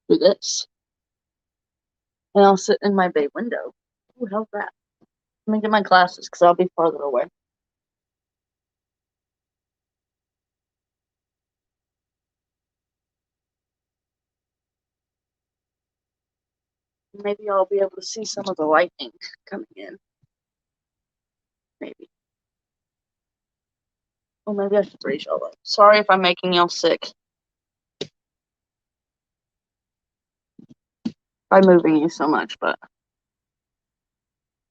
do this. And I'll sit in my bay window. Ooh, how's that? Let me get my glasses because I'll be farther away. Maybe I'll be able to see some of the lightning coming in. Maybe. Or maybe I should raise y'all up. Sorry if I'm making y'all sick by moving you so much, but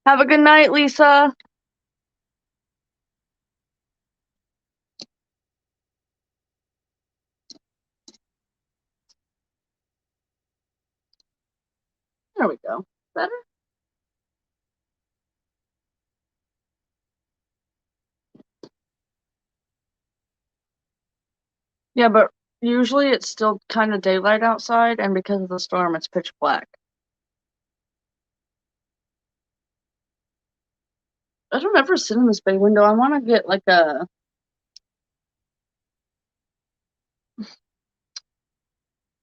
have a good night, Lisa. There we go. Better? Yeah, but usually it's still kind of daylight outside, and because of the storm, it's pitch black. I don't ever sit in this bay window. I want to get like a.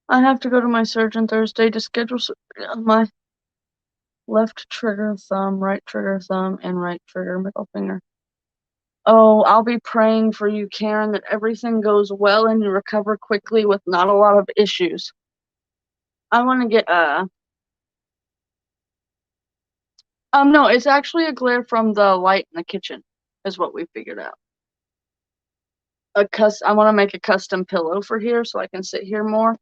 I have to go to my surgeon Thursday to schedule my left trigger thumb, right trigger thumb, and right trigger middle finger. Oh, I'll be praying for you, Karen, that everything goes well and you recover quickly with not a lot of issues. I want to get No, it's actually a glare from the light in the kitchen, is what we figured out. I want to make a custom pillow for here so I can sit here more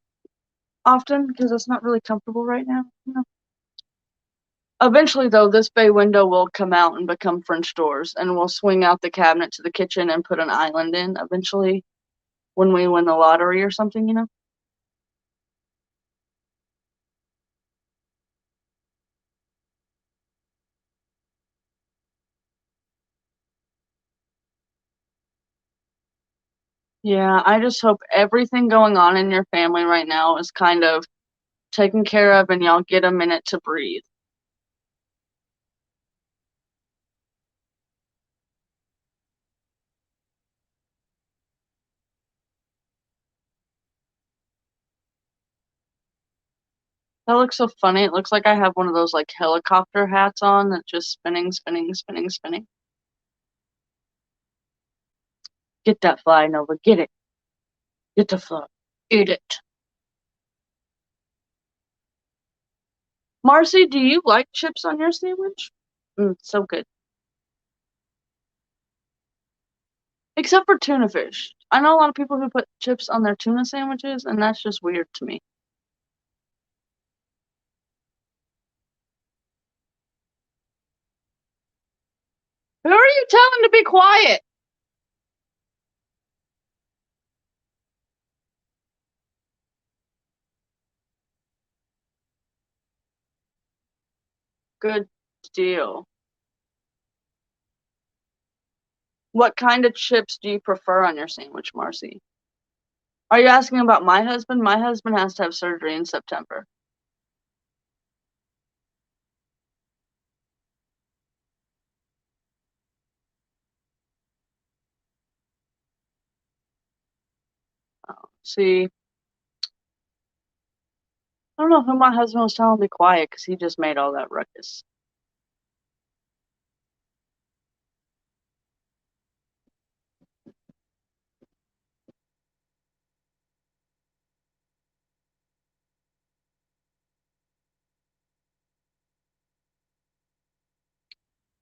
often because it's not really comfortable right now. You know? Eventually, though, this bay window will come out and become French doors, and we'll swing out the cabinet to the kitchen and put an island in eventually when we win the lottery or something, you know? Yeah, I just hope everything going on in your family right now is kind of taken care of and y'all get a minute to breathe. That looks so funny. It looks like I have one of those like helicopter hats on that's just spinning, spinning, spinning, spinning. Get that fly, Nova. Get it. Get the fly. Eat it. Marcy, do you like chips on your sandwich? So good. Except for tuna fish. I know a lot of people who put chips on their tuna sandwiches, and that's just weird to me. Who are you telling to be quiet? Good deal. What kind of chips do you prefer on your sandwich, Marcy? Are you asking about my husband? My husband has to have surgery in September. See, I don't know who my husband was telling to be quiet because he just made all that ruckus.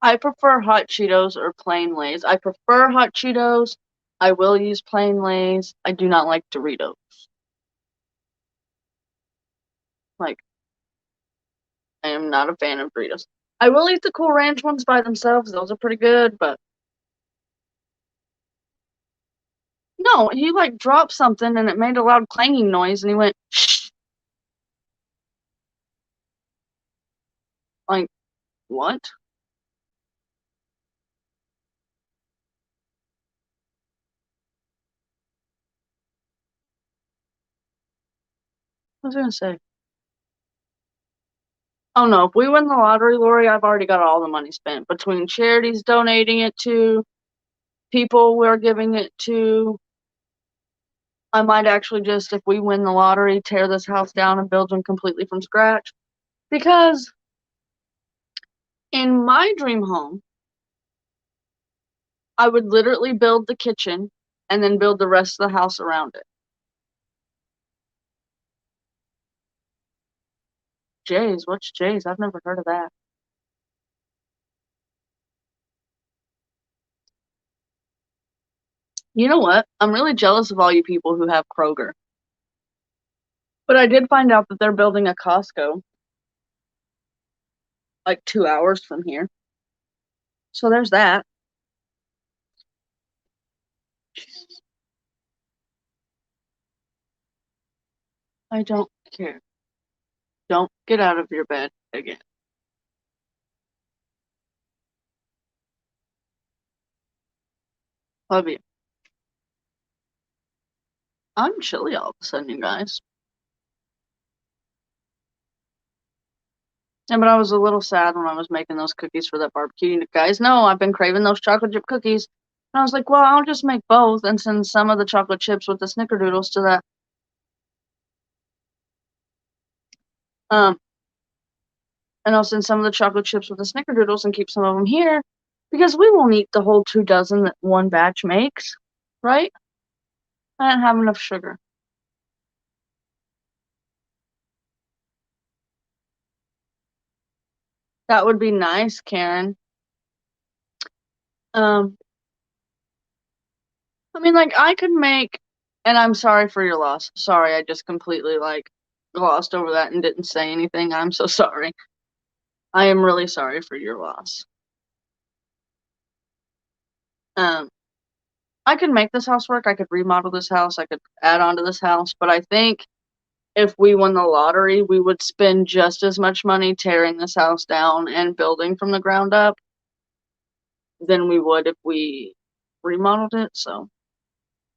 I prefer hot Cheetos or plain Lay's. I prefer hot Cheetos. I will use plain Lay's. I do not like Doritos. Like, I am not a fan of Doritos. I will eat the Cool Ranch ones by themselves. Those are pretty good, but no, he like dropped something and it made a loud clanging noise and he went, shh. Like, what? What was I gonna say? Oh no, if we win the lottery, Lori, I've already got all the money spent between charities donating it to, people we're giving it to. I might actually just, if we win the lottery, tear this house down and build one completely from scratch. Because in my dream home, I would literally build the kitchen and then build the rest of the house around it. Jay's? What's Jay's? I've never heard of that. You know what? I'm really jealous of all you people who have Kroger. But I did find out that they're building a Costco like 2 hours from here. So there's that. I don't care. Don't get out of your bed again. Love you. I'm chilly all of a sudden, you guys. Yeah, but I was a little sad when I was making those cookies for that barbecue. You guys know I've been craving those chocolate chip cookies. And I was like, well, I'll just make both and send some of the chocolate chips with the snickerdoodles to that. Um, and I'll send some of the chocolate chips with the snickerdoodles and keep some of them here because we won't eat the whole 2 dozen that one batch makes, right? I didn't have enough sugar. That would be nice, Karen. Um, I mean, like, I could make, and I'm sorry for your loss. Sorry, I just completely, like, glossed over that and didn't say anything. I'm so sorry. I am really sorry for your loss. Um, I could make this house work. I could remodel this house. I could add on to this house. But I think if we won the lottery, we would spend just as much money tearing this house down and building from the ground up than we would if we remodeled it. So,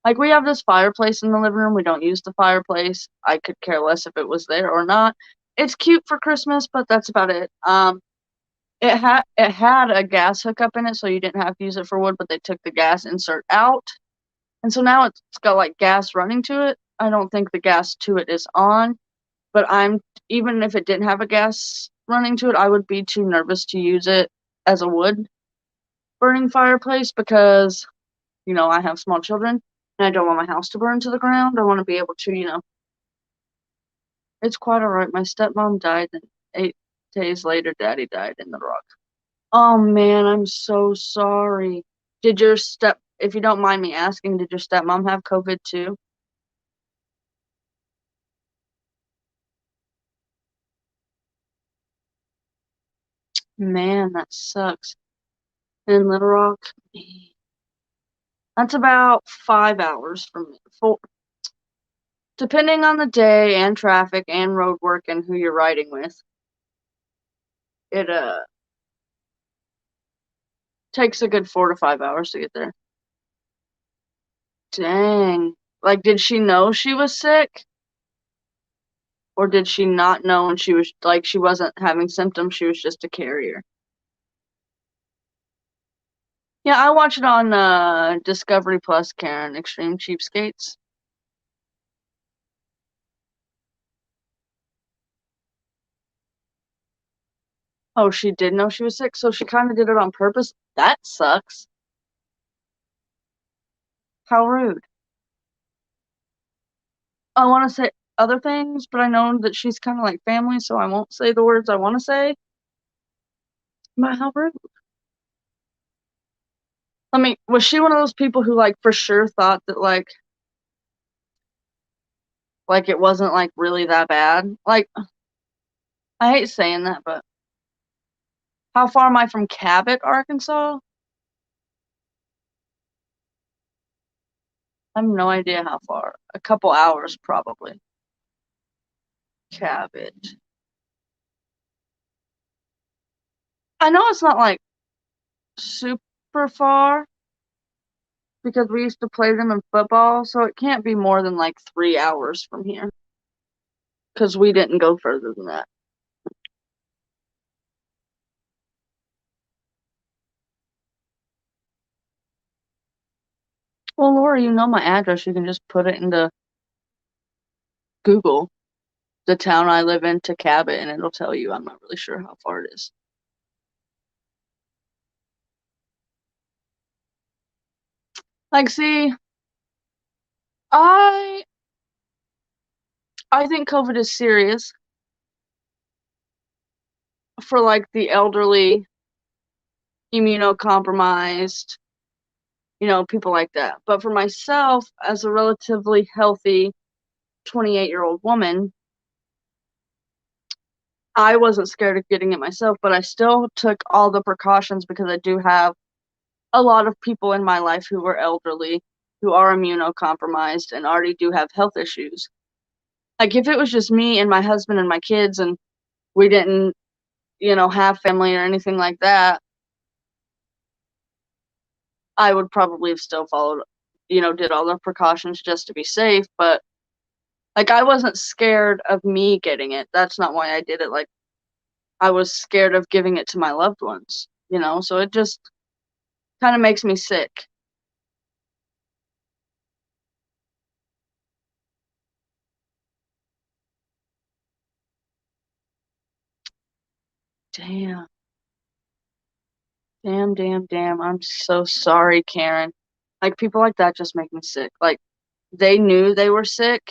like, we have this fireplace in the living room. We don't use the fireplace. I could care less if it was there or not. It's cute for Christmas, but that's about it. It had a gas hookup in it, so you didn't have to use it for wood, but they took the gas insert out. And so now it's got like gas running to it. I don't think the gas to it is on, but even if it didn't have a gas running to it, I would be too nervous to use it as a wood burning fireplace because, I have small children and I don't want my house to burn to the ground. I want to be able to. It's quite alright. My stepmom died, and 8 days later, Daddy died in the rock. Oh man, I'm so sorry. If you don't mind me asking, did your stepmom have COVID too? Man, that sucks. In Little Rock, that's about 5 hours from me. Depending on the day and traffic and road work and who you're riding with, it takes a good 4 to 5 hours to get there. Dang. Like, did she know she was sick? Or did she not know and she wasn't having symptoms, she was just a carrier? Yeah, I watch it on Discovery Plus, Karen, Extreme Cheapskates. Oh, she did know she was sick, so she kind of did it on purpose. That sucks. How rude. I want to say other things, but I know that she's kind of like family, so I won't say the words I want to say. But how rude. I mean, was she one of those people who, like, for sure thought that, like it wasn't, like, really that bad? Like, I hate saying that, but how far am I from Cabot, Arkansas? I have no idea how far. A couple hours, probably. Cabot. I know it's not, like, super far because we used to play them in football, so it can't be more than, like, 3 hours from here because we didn't go further than that. Well, Laura, you know my address. You can just put it into Google, the town I live in to Cabot, and it'll tell you. I'm not really sure how far it is. Like, see, I I think COVID is serious for like the elderly, immunocompromised, people like that. But for myself, as a relatively healthy 28-year-old woman, I wasn't scared of getting it myself, but I still took all the precautions because I do have a lot of people in my life who are elderly, who are immunocompromised, and already do have health issues. Like, if it was just me and my husband and my kids and we didn't, have family or anything like that, I would probably have still followed, did all the precautions just to be safe. But, like, I wasn't scared of me getting it. That's not why I did it. Like, I was scared of giving it to my loved ones. So it just kind of makes me sick. Damn. Damn, damn, damn. I'm so sorry, Karen. Like, people like that just make me sick. Like, they knew they were sick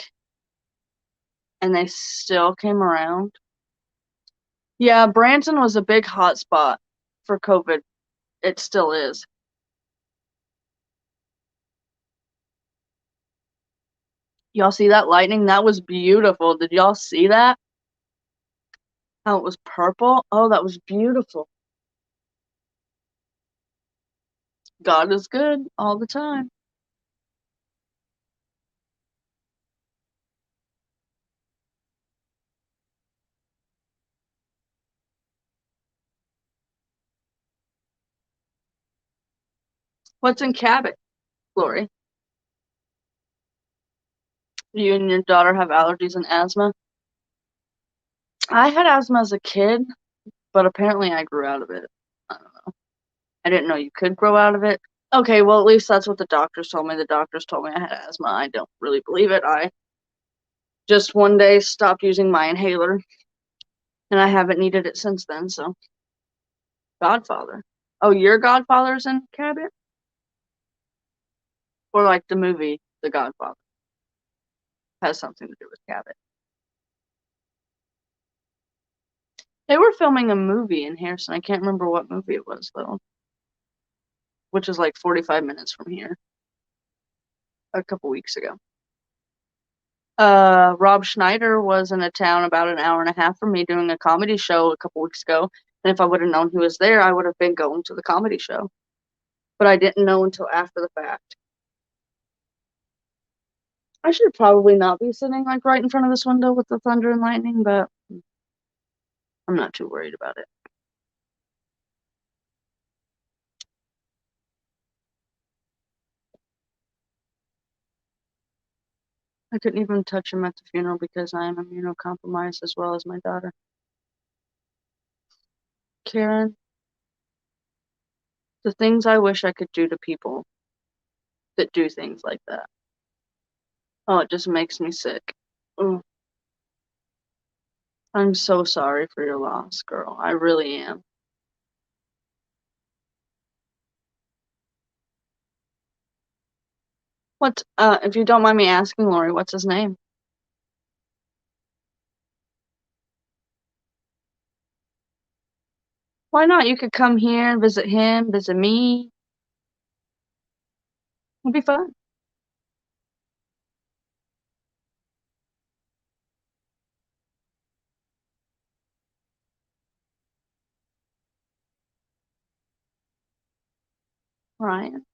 and they still came around. Yeah, Branson was a big hotspot for COVID. It still is. Y'all see that lightning? That was beautiful. Did y'all see that? How it was purple? Oh, that was beautiful. God is good all the time. What's in Cabot, Lori? You and your daughter have allergies and asthma? I had asthma as a kid, but apparently I grew out of it. I don't know. I didn't know you could grow out of it. Okay, well, at least that's what the doctors told me. The doctors told me I had asthma. I don't really believe it. I just one day stopped using my inhaler, and I haven't needed it since then, so. Godfather. Oh, your Godfather's in Cabot? Or like the movie The Godfather has something to do with Cabot. They were filming a movie in Harrison. I can't remember what movie it was, though, which is like 45 minutes from here a couple weeks ago. Rob Schneider was in a town about an hour and a half from me doing a comedy show a couple weeks ago. And if I would have known he was there, I would have been going to the comedy show. But I didn't know until after the fact. I should probably not be sitting like right in front of this window with the thunder and lightning, but I'm not too worried about it. I couldn't even touch him at the funeral because I am immunocompromised as well as my daughter. Karen, the things I wish I could do to people that do things like that. Oh, it just makes me sick. Ugh. I'm so sorry for your loss, girl. I really am. What, if you don't mind me asking, Lori, what's his name? Why not? You could come here and visit him, visit me. It'd be fun. Ryan.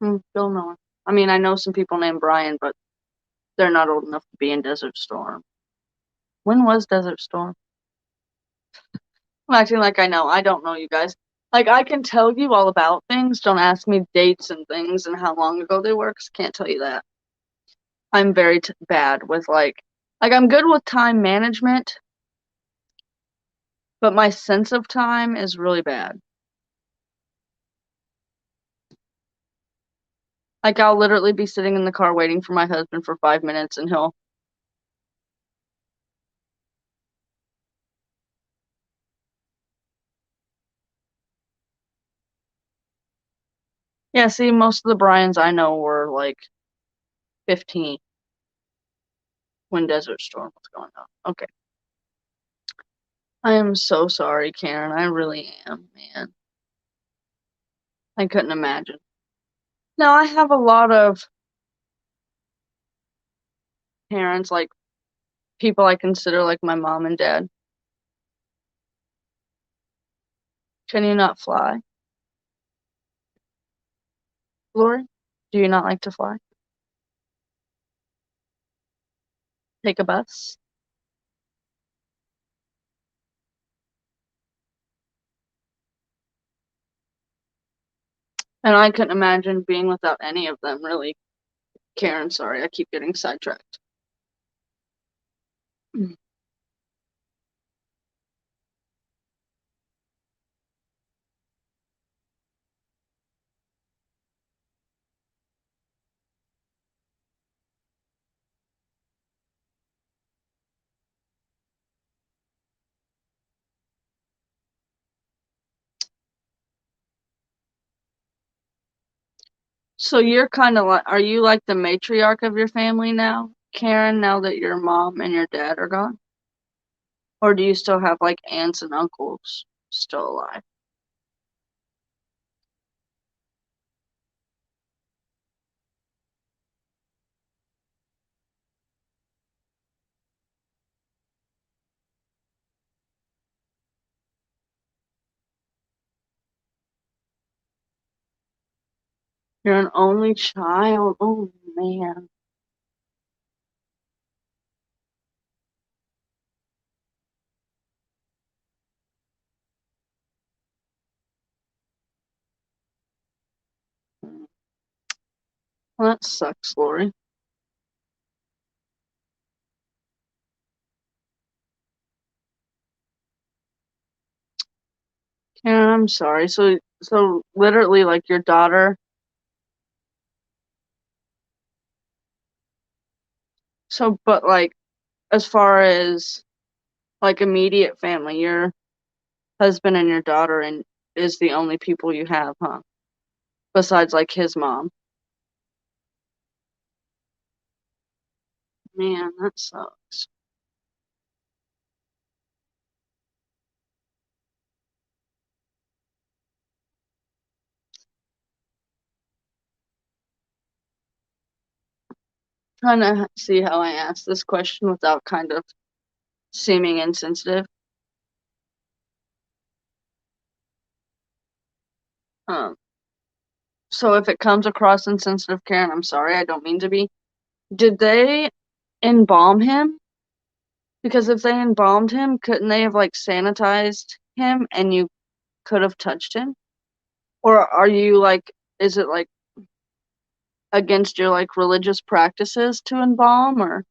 Don't know him. I mean, I know some people named Brian, but they're not old enough to be in Desert Storm. When was Desert Storm? I'm acting like I know. I don't know, you guys. Like, I can tell you all about things. Don't ask me dates and things and how long ago they were, 'cause I can't tell you that. I'm very bad with, like, I'm good with time management, but my sense of time is really bad. Like, I'll literally be sitting in the car waiting for my husband for 5 minutes, and he'll. Yeah, see, most of the Bryans I know were, like, 15 when Desert Storm was going on. Okay. I am so sorry, Karen. I really am, man. I couldn't imagine. Now, I have a lot of parents, like, people I consider like my mom and dad. Can you not fly? Lori, do you not like to fly? Take a bus? And I couldn't imagine being without any of them, really. Karen, sorry, I keep getting sidetracked. So you're kind of like, are you like the matriarch of your family now, Karen, now that your mom and your dad are gone? Or do you still have, like, aunts and uncles still alive? You're an only child? Oh, man. Well, that sucks, Lori. Karen, I'm sorry. So literally, like, your daughter. So, but, like, as far as, like, immediate family, your husband and your daughter and is the only people you have, huh? Besides, like, his mom. Man, that sucks. Trying to see how I ask this question without kind of seeming insensitive. Um, so if it comes across insensitive, Karen, I'm sorry. I don't mean to be. Did they embalm him? Because if they embalmed him, couldn't they have, like, sanitized him and you could have touched him? Or are you, like, is it, like, against your, like, religious practices to embalm? Or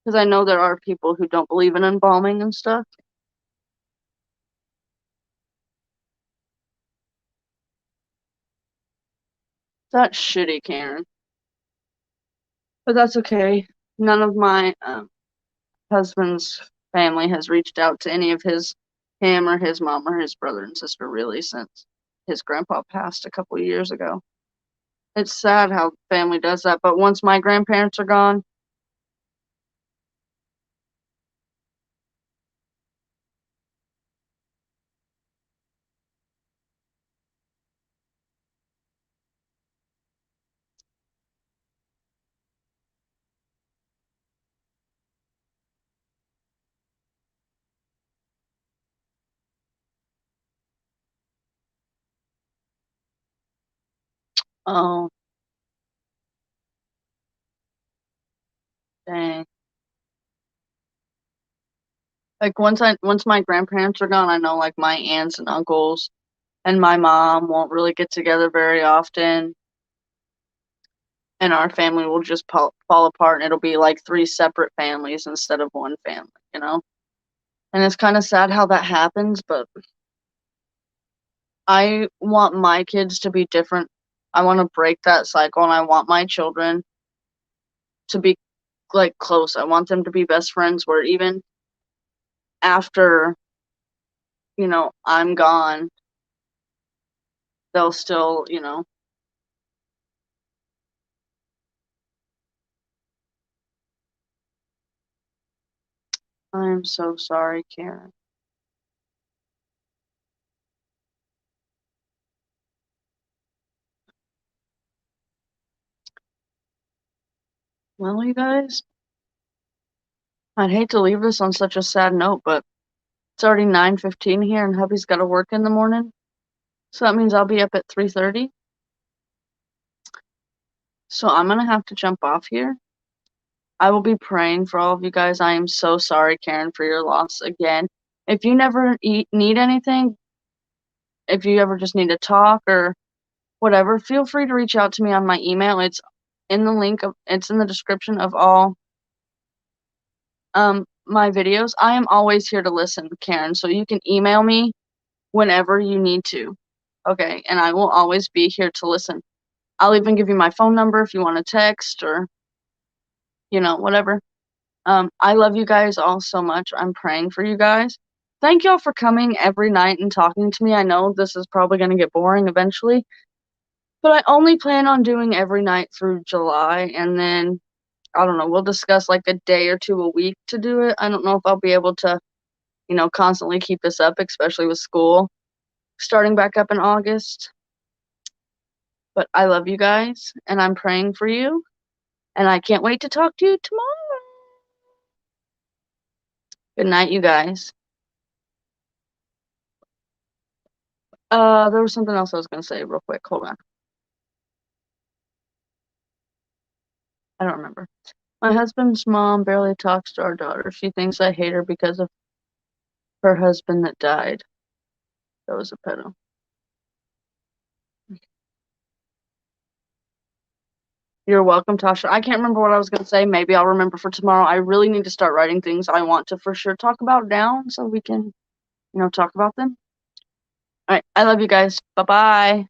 because I know there are people who don't believe in embalming and stuff. That's shitty, Karen. But that's okay. None of my husband's family has reached out to any of him or his mom or his brother and sister really since his grandpa passed a couple of years ago. It's sad how family does that, but once my grandparents are gone, oh, dang. Like, once my grandparents are gone, I know, like, my aunts and uncles and my mom won't really get together very often, and our family will just fall apart, and it'll be, like, 3 separate families instead of 1 family, you know? And it's kinda sad how that happens, but I want my kids to be different. I wanna break that cycle, and I want my children to be, like, close. I want them to be best friends where even after, I'm gone, they'll still, I'm so sorry, Karen. Well, you guys, I'd hate to leave this on such a sad note, but it's already 9:15 here, and hubby's gotta work in the morning, so that means I'll be up at 3:30. So I'm gonna have to jump off here. I will be praying for all of you guys. I am so sorry, Karen, for your loss again. If you never need anything, if you ever just need to talk or whatever, feel free to reach out to me on my email. It's in the description of all my videos. I am always here to listen, Karen, so you can email me whenever you need to. Okay, and I will always be here to listen. I'll even give you my phone number if you want to text or whatever. I love you guys all so much. I'm praying for you guys. Thank y'all for coming every night and talking to me. I know this is probably going to get boring eventually, but I only plan on doing every night through July, and then I don't know, we'll discuss like a day or two a week to do it. I don't know if I'll be able to constantly keep us up, especially with school starting back up in August. But I love you guys, and I'm praying for you, and I can't wait to talk to you tomorrow. Good night, you guys. There was something else I was going to say real quick. Hold on. I don't remember. My husband's mom barely talks to our daughter. She thinks I hate her because of her husband that died. That was a pedo. You're welcome, Tasha. I can't remember what I was going to say. Maybe I'll remember for tomorrow. I really need to start writing things I want to for sure talk about down so we can, talk about them. All right. I love you guys. Bye-bye.